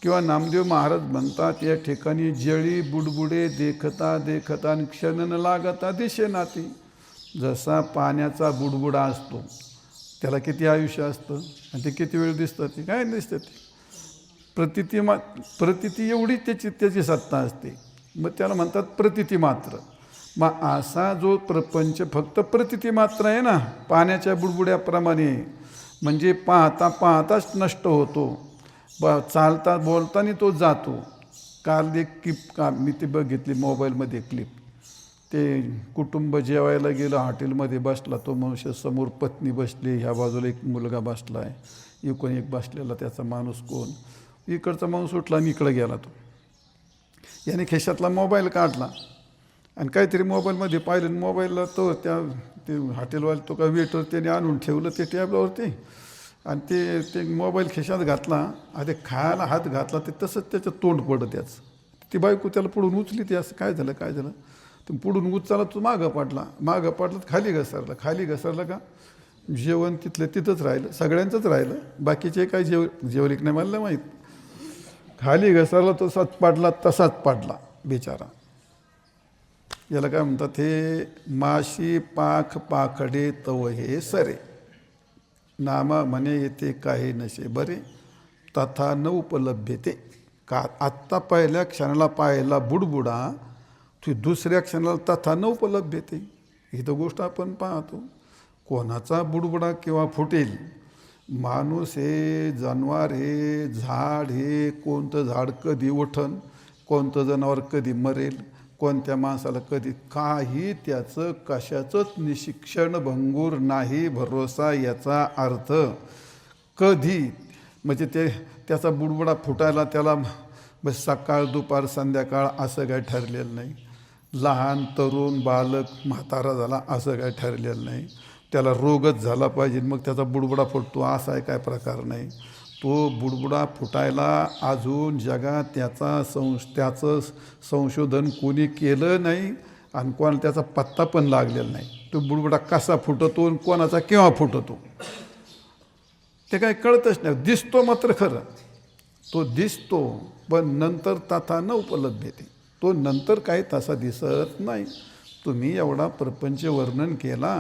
S1: किंवा नामदेव महाराज म्हणतात, या ठिकाणी जळी बुडबुडे देखता देखता आणि क्षण न लागता दिशेनाती. जसा पाण्याचा बुडबुडा असतो, त्याला किती आयुष्य असतं आणि ते किती वेळ दिसतं, ते काय दिसतं, ते प्रतिती एवढी त्याची सत्ता असते. मग त्याला म्हणतात प्रतिती मात्र. मग असा जो प्रपंच फक्त प्रतिती मात्र आहे ना, पाण्याच्या बुडबुड्याप्रमाणे, म्हणजे पाहता पाहताच नष्ट होतो, चालता बोलताना तो जातो. काल एक मी ती बघितली मोबाईलमध्ये क्लिप. ते कुटुंब जेवायला गेलं, हॉटेलमध्ये बसला तो मनुष्य, समोर पत्नी बसली, ह्या बाजूला एक मुलगा बसला आहे, इकडून एक बसलेला त्याचा माणूस कोण, इकडचा माणूस उठला आणि इकडं गेला. तो याने खिशातला मोबाईल काढला आणि काहीतरी मोबाईलमध्ये पाहिलं. मोबाईलला तो ते हॉटेलवाले तो का वेटर त्याने आणून ठेवलं ते टेबलावरती आणि ते मोबाईल खिशात घातला. ते खायला हात घातला, ते तसंच त्याचं तोंड पडलं त्याचं. ती बायको त्याला पुढून उचली, ते असं काय झालं तर पुढून उचला, तो मागं पडला खाली घसरला का जेवण तिथंच राहिलं, सगळ्यांचंच राहिलं, बाकीचे काय जेवले की नाही मला माहीत. खाली घसरला, तसाच पडला बिचारा. याला काय म्हणतात, हे माशी पाख पाखडे तव हे सरे, नामा म्हणे येते काही नशे बरे, तथा न उपलभ्यते. का आत्ता पहिल्या क्षणाला पाहिला बुडबुडा, ती दुसऱ्या क्षणाला तथा न उपलभ्यते. ही तर गोष्ट आपण पाहतो, कोणाचा बुडबुडा केव्हा फुटेल. माणूस हे, जनावर हे, झाड हे, कोणतं झाड कधी उठन, कोणतं जनावर कधी मरेल, कोणत्या माणसाला कधी, काही त्याचं कशाचंच निशिक्षण भंगूर नाही भरोसा. याचा अर्थ कधी म्हणजे त्याचा बुडबुडा फुटायला त्याला बस सकाळ दुपार संध्याकाळ असं काय ठरलेलं नाही. लहान तरुण बालक म्हातारा झाला असं काय ठरलेलं नाही. त्याला रोगच झाला पाहिजे मग त्याचा बुडबुडा फुटतो असा आहे काय प्रकार नाही. तो बुडबुडा फुटायला अजून जगात त्याचं संशोधन कोणी केलं नाही आणि कोणाला त्याचा पत्ता पण लागलेला नाही. तो बुडबुडा कसा फुटतो आणि कोणाचा केव्हा फुटतो ते काय कळतच नाही. दिसतो मात्र खरं, तो दिसतो पण नंतर तथा न उपलब्धते, तो नंतर काही तसा दिसत नाही. तुम्ही एवढा प्रपंच वर्णन केला,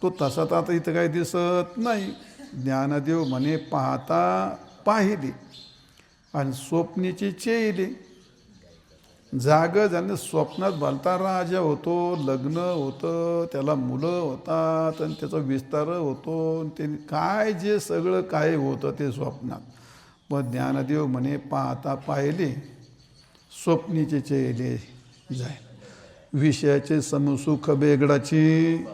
S1: तो तसा तर आता इथं काही दिसत नाही. ज्ञानदेव म्हणे पाहता पाहिले आणि स्वप्नीची चेले. जाग झालं, स्वप्नात भलता राजा होतो, लग्न होतं, त्याला मुलं होतात आणि त्याचा विस्तार होतो, ते काय जे सगळं काय होतं ते स्वप्नात. पण ज्ञानदेव म्हणे पाहता पाहिले स्वप्नीचे चेले जाय. विषयाचे समसुख बेगडाची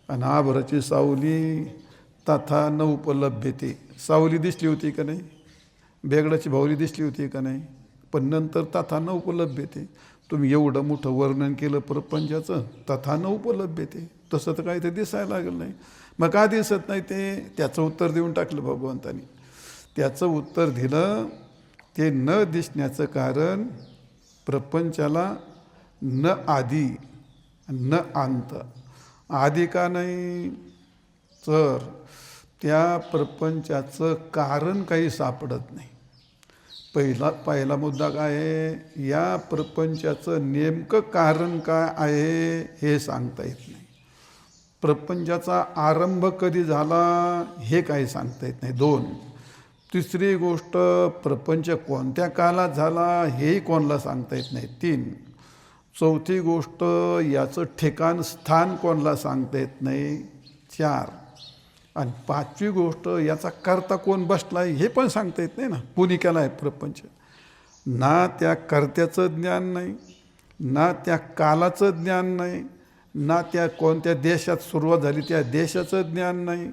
S1: अनाभराची सावली तथा न उपलभ्यते. सावली दिसली होती का नाही, बेगडाची भावली दिसली होती का नाही, पण नंतर तथा न उपलभ्यते. तुम्ही एवढं मोठं वर्णन केलं प्रपंचाचं, तथा न उपलभ्यते, तसं तर काही ते दिसायला लागलं नाही. मग का दिसत नाही त्याचं उत्तर देऊन टाकलं भगवंतानी. त्याचं उत्तर दिलं, ते न दिसण्याचं कारण प्रपंचाला न आदी न अंत. आधी का नाही, तर त्या प्रपंचाचं कारण काही सापडत नाही. पहिला मुद्दा काय आहे, या प्रपंचाचं नेमकं कारण काय आहे हे सांगता येत नाही. प्रपंचाचा आरंभ कधी झाला हे काही सांगता येत नाही. 2. तिसरी गोष्ट, प्रपंच कोणत्या काळात झाला हेही कोणाला सांगता येत नाही. 3. चौथी गोष्ट, याचं ठिकाण स्थान कोणाला सांगता येत नाही. 4. आणि 5वी गोष्ट, याचा कर्ता कोण बसला आहे हे पण सांगता येत नाही ना. कोणी केला आहे प्रपंच, ना त्या कर्त्याचं ज्ञान नाही, ना त्या कालाचं ज्ञान नाही, ना त्या कोणत्या देशात सुरुवात झाली त्या देशाचं ज्ञान नाही,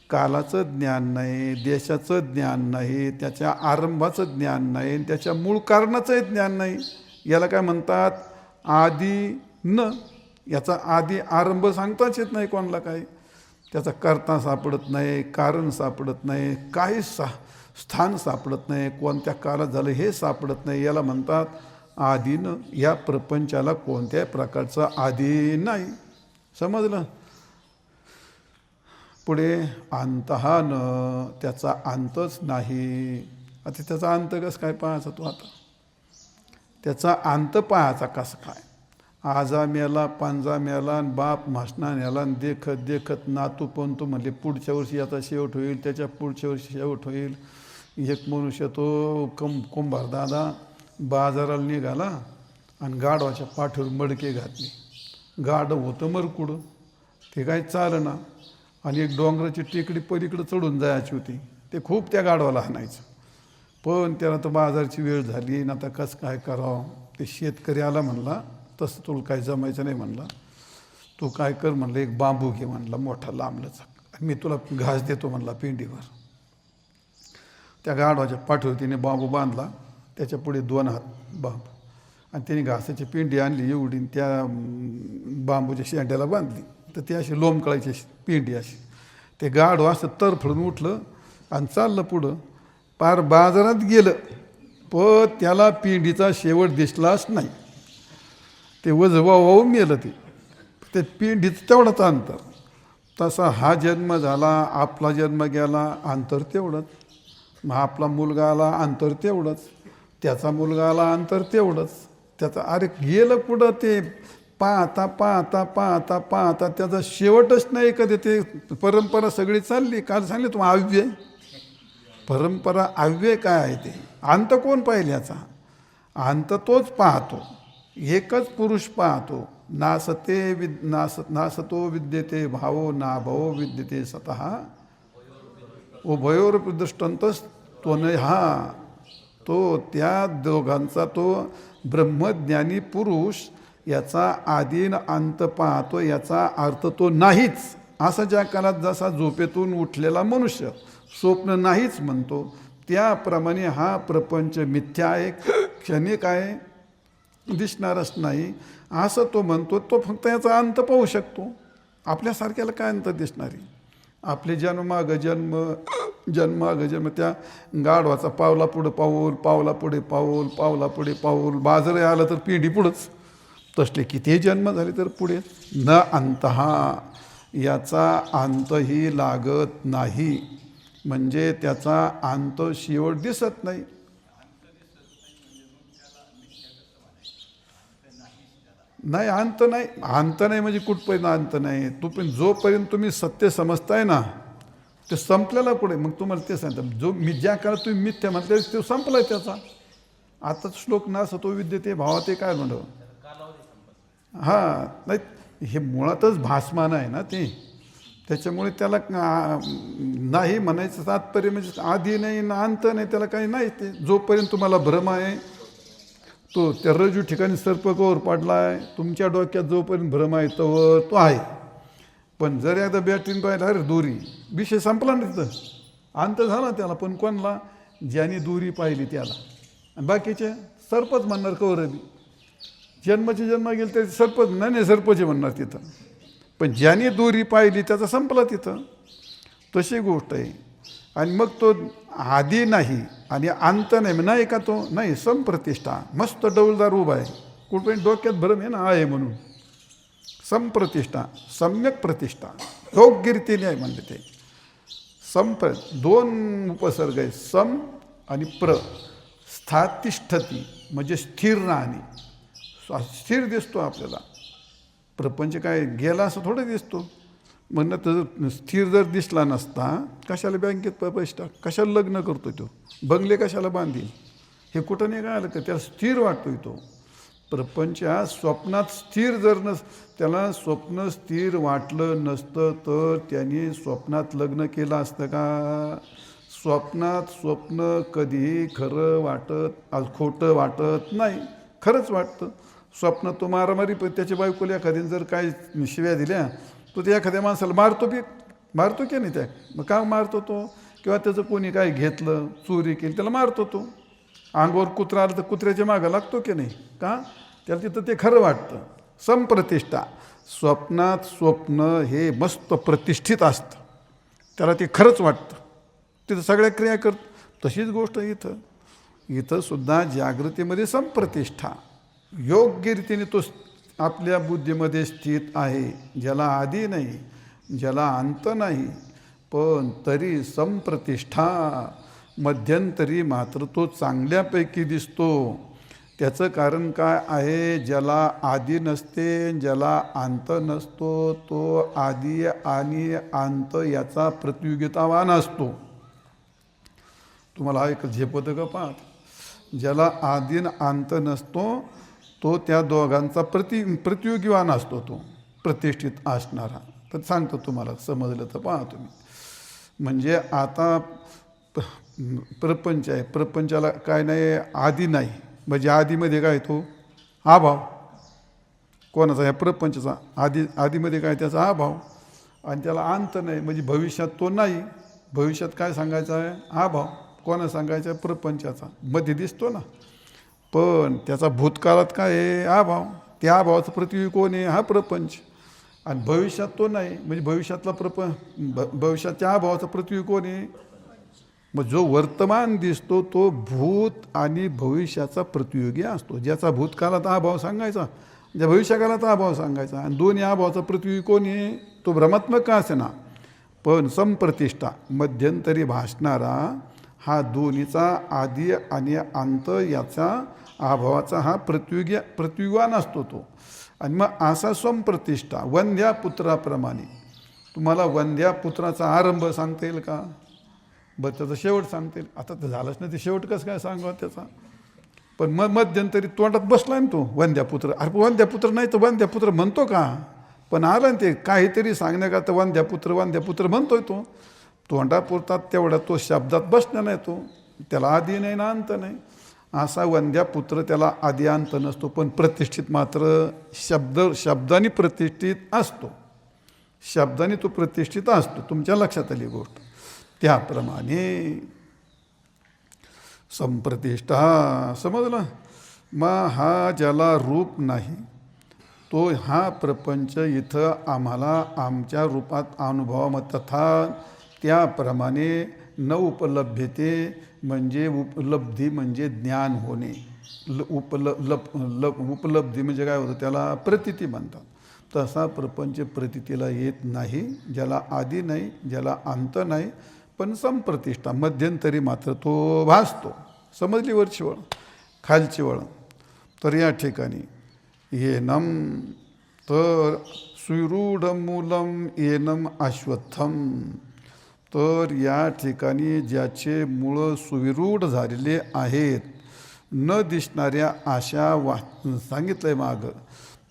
S1: कालाचं ज्ञान नाही, देशाचं ज्ञान नाही, त्याच्या आरंभाचं ज्ञान नाही, त्याच्या मूळ कारणाचंही ज्ञान नाही. याला काय म्हणतात, आदी न. याचा आधी आरंभ सांगताच येत नाही कोणाला. काय त्याचा कर्ता सापडत नाही, कारण सापडत नाही, काही स्थान सापडत नाही, कोणत्या काळात झालं हे सापडत नाही. याला म्हणतात आदी न. या प्रपंचाला कोणत्याही प्रकारचा आदी नाही. समजलं. पुढे अंतहा न, त्याचा अंतच नाही. आता त्याचा अंत कसं काय पाहायचा तो, आता त्याचा अंत पाहायचा कसं काय. आजा मेला पांजा मेला आणि बाप म्हसना नेला आणि देखत देखत नातू पण तो म्हणले पुढच्या वर्षी आता शेवट होईल, त्याच्या पुढच्या वर्षी शेवट होईल. एक मनुष्य तो कुंभार दादा बाजाराला निघाला आणि गाढवाच्या पाठीवर मडके घातली. गाढव होतं मरकुडं, ते काय चालना आणि एक डोंगराची टेकडी पलीकडे चढून जायची होती. ते खूप त्या गाढवाला हाणायचं, पण त्याला तर बाजारची वेळ झाली आणि आता कसं काय करावं. ते शेतकरी आला म्हणला तसं तुला काय जमायचं नाही म्हणला, तू काय कर म्हणलं एक बांबू घे म्हणला मोठा लांबलंच, मी तुला घास देतो म्हणला पिंडीवर. त्या गाढवाच्या पाठीवर तिने बांबू बांधला, त्याच्या पुढे 2 हात बांबू आणि त्याने घासाची पिंडी आणली एवढी, त्या बांबूच्या शेंड्याला बांधली तर ती अशी लोंबकळायची पिंडी अशी. ते गाढव असं तरफडून उठलं आणि चाललं पुढं, पार बाजारात गेलं, पण त्याला पिंडीचा शेवट दिसलाच नाही. ते वाहून गेलं. ते पिंडीचं तेवढंच अंतर. तसा हा जन्म झाला, आपला जन्म गेला, अंतर तेवढंच. मग आपला मुलगा आला, अंतर तेवढंच. त्याचा मुलगा आला, अंतर तेवढंच. त्याचा अरे गेलं पुढं. ते पाहता पाहता पाहता पाहता त्याचा शेवटच नाही कधी. ते परंपरा सगळी चालली. काल सांगले तुम्हाला अव्यय परंपरा. अव्यय काय आहे ते? अंत कोण पाहिल याचा? अंत तोच पाहतो, एकच पुरुष पाहतो. नासतो विद्यते भावो ना भावो विद्यते सतः उभयोर दृष्टांतच तो नाही. हा तो त्या दोघांचा तो ब्रह्मज्ञानी पुरुष याचा आदीन अंत पाहतो, याचा अर्थ तो नाहीच. असं ज्या काळात जसा झोपेतून उठलेला मनुष्य स्वप्न नाहीच म्हणतो, त्याप्रमाणे हा प्रपंच मिथ्या आहे, क्षणिक आहे, दिसणारच नाही असं तो म्हणतो. तो फक्त याचा अंत पाहू शकतो. आपल्यासारख्याला काय अंत दिसणारी? आपले जन्माग जन्म त्या गाढवाचा पावला पुढे पाऊल, पावला पुढे पाऊल, पावला पुढे पाऊल. बाजार आलं तर पिंडी पुढंच. तसले किती जन्म झाले तर पुढे न अंतहा, याचा अंतही लागत नाही. म्हणजे त्याचा अंत शेवट दिसत नाही. नाही अंत नाही. अंत नाही म्हणजे कुठपर्यंत अंत नाही. तो पण जोपर्यंत तुम्ही सत्य समजताय ना ते संपलेला पुढे. मग तुम्हाला ते सांगतात जो मी ज्या काळात तुम्ही मिथ्या म्हटले तो संपलाय त्याचा. आता श्लोक ना सतो विद्यते भावा ते काय म्हणलं. हां नाही हे मुळातच भासमान आहे ना ते. त्याच्यामुळे त्याला नाही म्हणायचं तात्पर्य म्हणजे आधी नाही ना अंत नाही, त्याला काही नाही. ते जोपर्यंत तुम्हाला भ्रम आहे तो त्या रजू ठिकाणी सर्प कवर पडला आहे, तुमच्या डोक्यात जोपर्यंत भ्रम आहे तोवर तो आहे. पण जर एकदा बॅटरीन पाहिलं अरे दोरी, विषय संपला नाही, तिथं अंत झाला त्याला. पण कोणला? ज्याने दोरी पाहिली त्याला. आणि बाकीचे सर्पच म्हणणार कवर बी. जन्माचे जन्म गेले तरी सर्पच नाही सर्पचे म्हणणार तिथं. पण ज्याने दोरी पाहिली त्याचा संपला तिथं. तशी गोष्ट आहे. आणि मग तो आधी नाही आणि अंत नाही नाही का तो नाही. समप्रतिष्ठा मस्त डौलदार उभा आहे. कुठपर्यंत डोक्यात भरम आहे ना आहे म्हणून. समप्रतिष्ठा सम्यक प्रतिष्ठा योग्यरीतीने आहे म्हणजे ते. दोन उपसर्ग आहे, सम आणि प्र. स्थातिष्ठती म्हणजे स्थिर राहणे. स्थिर दिसतो आपल्याला. प्रपंच काय गेला असं थोडं दिसतो. म्हणणं तर स्थिर जर दिसला नसता कशाला बँकेत पैसे टाक, कशाला लग्न करतो तो, बंगले कशाला बांधील, हे कुठं नाही आलं का त्याला स्थिर वाटतोय तो. प्रपंच स्वप्नात स्थिर जर त्याला स्वप्न स्थिर वाटलं नसतं तर त्याने स्वप्नात लग्न केलं असतं का? स्वप्नात स्वप्न कधीही खरं वाटत खोटं वाटत नाही, खरंच वाटतं. स्वप्नात तो मारामारी पण त्याच्या बायकोला एखाद्याने जर काही शिव्या दिल्या तो त्या एखाद्या माणसाला मारतो की नाही. त्या मग का मारतो तो? किंवा त्याचं कोणी काय घेतलं, चोरी केली, त्याला मारतो तो. अंगावर कुत्रा आलं तर कुत्र्याच्या मागं लागतो की नाही का? त्याला तिथं ते खरं वाटतं. समप्रतिष्ठा. स्वप्नात स्वप्न हे मस्त प्रतिष्ठित असतं, त्याला ते खरंच वाटतं, तिथं सगळ्या क्रिया करत. तशीच गोष्ट इथं सुद्धा जागृतीमध्ये समप्रतिष्ठा योग्य रीतीने तो आपल्या बुद्धीमध्ये स्थित आहे. ज्याला आधी नाही, ज्याला अंत नाही, पण तरी समप्रतिष्ठा. मध्यंतरी मात्र तो चांगल्यापैकी दिसतो. त्याचं कारण काय आहे? ज्याला आदी नसते, ज्याला अंत नसतो, तो आदी आणि अंत याचा प्रतियोगितावान असतो. तुम्हाला एक झेपतं का? पाहत, ज्याला आदी अंत नसतो तो त्या दोघांचा प्रतियोगिवान असतो, तो प्रतिष्ठित असणारा. तर सांगतो तुम्हाला, समजलं तर पहा तुम्ही. म्हणजे आता प्रपंच आहे, प्रपंचाला काय नाही, आदी नाही. म्हणजे आदीमध्ये काय? तो अभाव. कोणाचा? या प्रपंचाचा. आदीमध्ये काय? त्याचा अभाव. आणि त्याला अंत नाही, म्हणजे भविष्यात तो नाही. भविष्यात काय सांगायचं आहे? अभाव. कोणा सांगायचं आहे? प्रपंचाचा. मध्ये दिसतो ना. पण त्याचा भूतकाळात काय आहे? अभाव. त्या अभावाचं प्रतियोगी कोण आहे? हा प्रपंच. आणि भविष्यात तो नाही, म्हणजे भविष्यातला भविष्याच्या अभावाचा प्रतियोगी कोण आहे? मग जो वर्तमान दिसतो तो भूत आणि भविष्याचा प्रतियोगी असतो. ज्याचा भूतकाळात अभाव सांगायचा, ज्या भविष्यकाळात अभाव सांगायचा. आणि दोन्ही अभावाचा प्रतियोगी कोण आहे? तो भ्रमात्मक का असेना, पण संप्रतिष्ठा मध्यंतरी भासणारा हा दोन्हीचा आदी आणि अंत याचा अभावाचा हा प्रतियोगिवान असतो तो. आणि मग असा संप्रतिष्ठा वंद्या पुत्राप्रमाणे. तुम्हाला वंद्या पुत्राचा आरंभ सांगता येईल का? बरं, त्याचा शेवट सांगता येईल? आता तर झालंच नाही, ते शेवट कसं काय सांगावं त्याचा? पण मग मध्यंतरी तोंडात बसला ना तो वंद्यापुत्र. अरे वंद्यापुत्र नाही तर वंद्यापुत्र म्हणतो का? पण आलं ना ते काहीतरी सांगण्याकरता वंद्यापुत्र म्हणतोय तो. तोंडापुरतात तेवढा तो शब्दात बसला नाही तो. त्याला आदी नाही ना अंत नाही. असा वंद्यापुत्र, त्याला आदी अंत नसतो, पण प्रतिष्ठित मात्र शब्दाने प्रतिष्ठित असतो. शब्दाने तो प्रतिष्ठित असतो. तुमच्या लक्षात आली गोष्ट. त्याप्रमाणे संप्रतिष्ठा. समजलं? मग हा ज्याला रूप नाही तो हा प्रपंच इथं आम्हाला आमच्या रूपात अनुभवा. तथा त्याप्रमाणे न उपलभ्यते, म्हणजे उपलब्धी म्हणजे ज्ञान होणे. उपलब्धी म्हणजे काय होतं? त्याला प्रतीती म्हणतात. तसा प्रपंच प्रतीतीला येत नाही, ज्याला आदी नाही, ज्याला अंत नाही, पण संप्रतिष्ठा मध्यंतरी मात्र तो भासतो. समजली वरची वळ? खालची वळ. तर या ठिकाणी येनम, तर सुरूढ मूलम येनम अश्वत्थम. तर या ठिकाणी ज्याचे मूळ सुविरूढ झालेले आहेत, न दिसणाऱ्या अशा सांगितलंय मागं,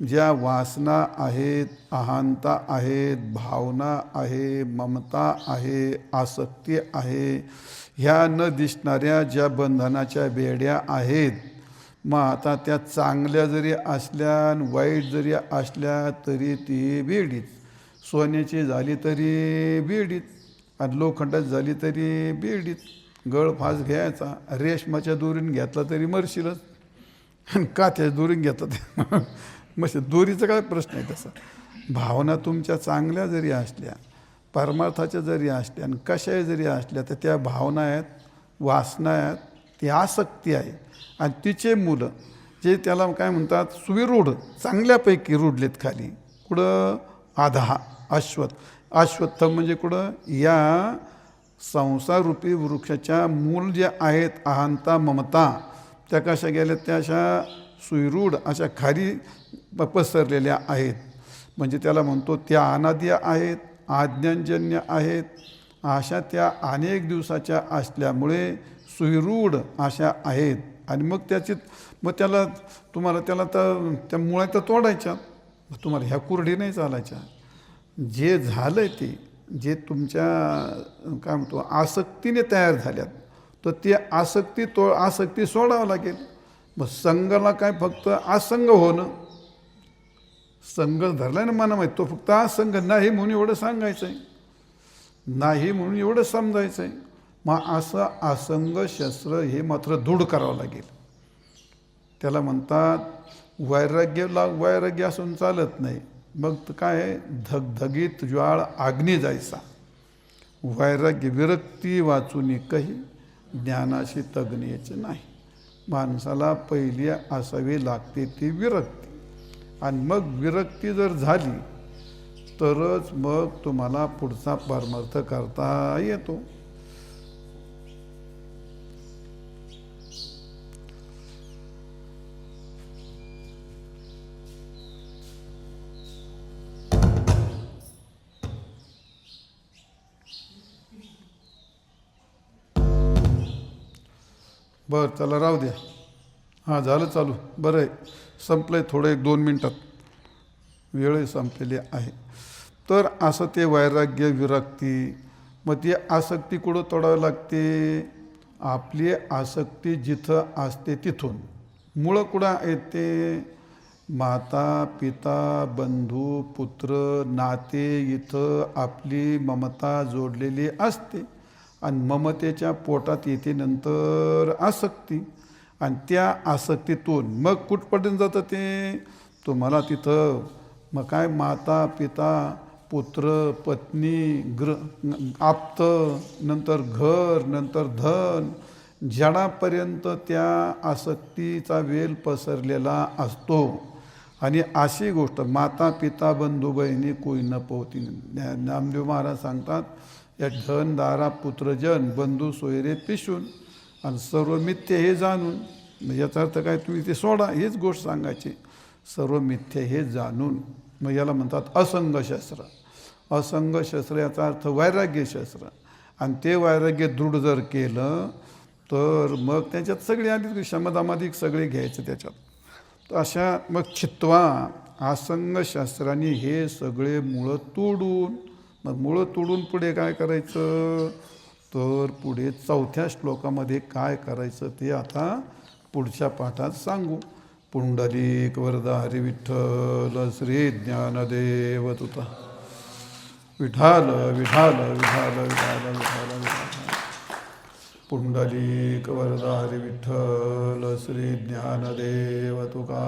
S1: ज्या वासना आहेत, अहंता आहेत, भावना आहे, ममता आहे, आसक्ती आहे, ह्या न दिसणाऱ्या ज्या बंधनाच्या बेड्या आहेत. मग आता त्या चांगल्या जरी असल्या वाईट जरी असल्या तरी ती बेडीच. सोन्याची झाली तरी बेडीच, आणि लोखंडाची झाली तरी बेडीच. गळफास घ्यायचा, रेशमाच्या दोरीने घेतला तरी मरशीलच, आणि काथ्याच्या दोरीने घेतला मग दोरीचा काय प्रश्न आहे तसा. भावना तुमच्या चांगल्या जरी असल्या, परमार्थाच्या जरी असल्या, आणि कशाही जरी असल्या, तर त्या भावना आहेत, वासना आहेत, ती आसक्ती आहे. आणि तिचे मुलं जे त्याला काय म्हणतात? सुविरूढ, चांगल्यापैकी रुढलेत खाली. कुठं? आधा अश्वत्थम म्हणजे कुठं? या संसाररूपी वृक्षाच्या मूल जे आहेत, अहंता ममता, त्या कशा गेल्या? त्या अशा सुविरूढ अशा खाली पसरलेल्या आहेत. म्हणजे त्याला म्हणतो त्या अनादी आहेत, आज्ञानजन्य आहेत. अशा त्या अनेक दिवसाच्या असल्यामुळे सुविरूढ अशा आहेत. आणि मग त्याला तुम्हाला त्याला तर त्या मुळात तर तोडायच्या. तुम्हाला ह्या कुरडी नाही चालायच्या. जे झालं आहे ते, जे तुमच्या काय म्हणतो आसक्तीने तयार झाल्यात, तर ते आसक्ती सोडावं लागेल. मग संघाला काय? फक्त असंग होणं. संघ धरला ना मनामध्ये, तो फक्त असंग नाही म्हणून एवढं सांगायचं आहे, नाही म्हणून एवढं समजायचं आहे. मग असं असंग शस्त्र हे मात्र दृढ करावं लागेल. त्याला म्हणतात वैराग्य असून चालत नाही. मग काय? धगधगीत ज्वाळ अग्नी जायचा. वैराग्य विरक्ती वाचून काही ज्ञानाशी तज्ञ नाही. माणसाला पहिली असावी लागते ती विरक्ती. आणि मग विरक्ती जर झाली तरच मग तुम्हाला पुढचा परमार्थ करता येतो. बरं चला राहू द्या. हां झालं चालू. बरं आहे, संपलं आहे, थोडं 1-2 मिनटात वेळही संपलेली आहे. तर असं ते वैराग्य विरक्ती. मग ती आसक्ती कुठं तोडावी लागते? आपली आसक्ती जिथं असते तिथून. मुळं कुठं येते? माता पिता बंधू पुत्र नाते इथं आपली ममता जोडलेली असते आणि ममतेच्या पोटात येते नंतर आसक्ती आणि त्या आसक्तीतून मग कुठपर्यंत जातं ते? तुम्हाला तिथं मग काय माता पिता पुत्र पत्नी आप्त नंतर घर नंतर धन जडापर्यंत त्या आसक्तीचा वेल पसरलेला असतो. आणि अशी गोष्ट माता पिता बंधू बहिणी कोई न पोहती. नामदेव महाराज सांगतात या धन दारा पुत्रजन बंधू सोयरे पिशून आणि सर्व मिथ्य हे जाणून. याचा अर्थ काय? तुम्ही ते सोडा, हेच गोष्ट सांगायची. सर्व मिथ्य हे जाणून. मग याला म्हणतात असंगशस्त्र. असंगशस्त्र याचा अर्थ वैराग्यशस्त्र. आणि ते वैराग्य दृढ जर केलं तर मग त्याच्यात सगळे आधी शमदामाधिक सगळे घ्यायचं त्याच्यात. तर अशा मग चित्वा आसंगशास्त्राने हे सगळे मुळं तोडून. मग मुळं तोडून पुढे काय करायचं? तर पुढे 4थ्या श्लोकामध्ये काय करायचं ते आता पुढच्या पाठात सांगू. पुंडलिक वरदा हरी विठ्ठल श्री ज्ञानदेव तुता. विठाल विठाल विठाल विठाल विठाल विठाल. पुंडलिक वरदा हरी विठ्ठल श्री ज्ञानदेव तुका.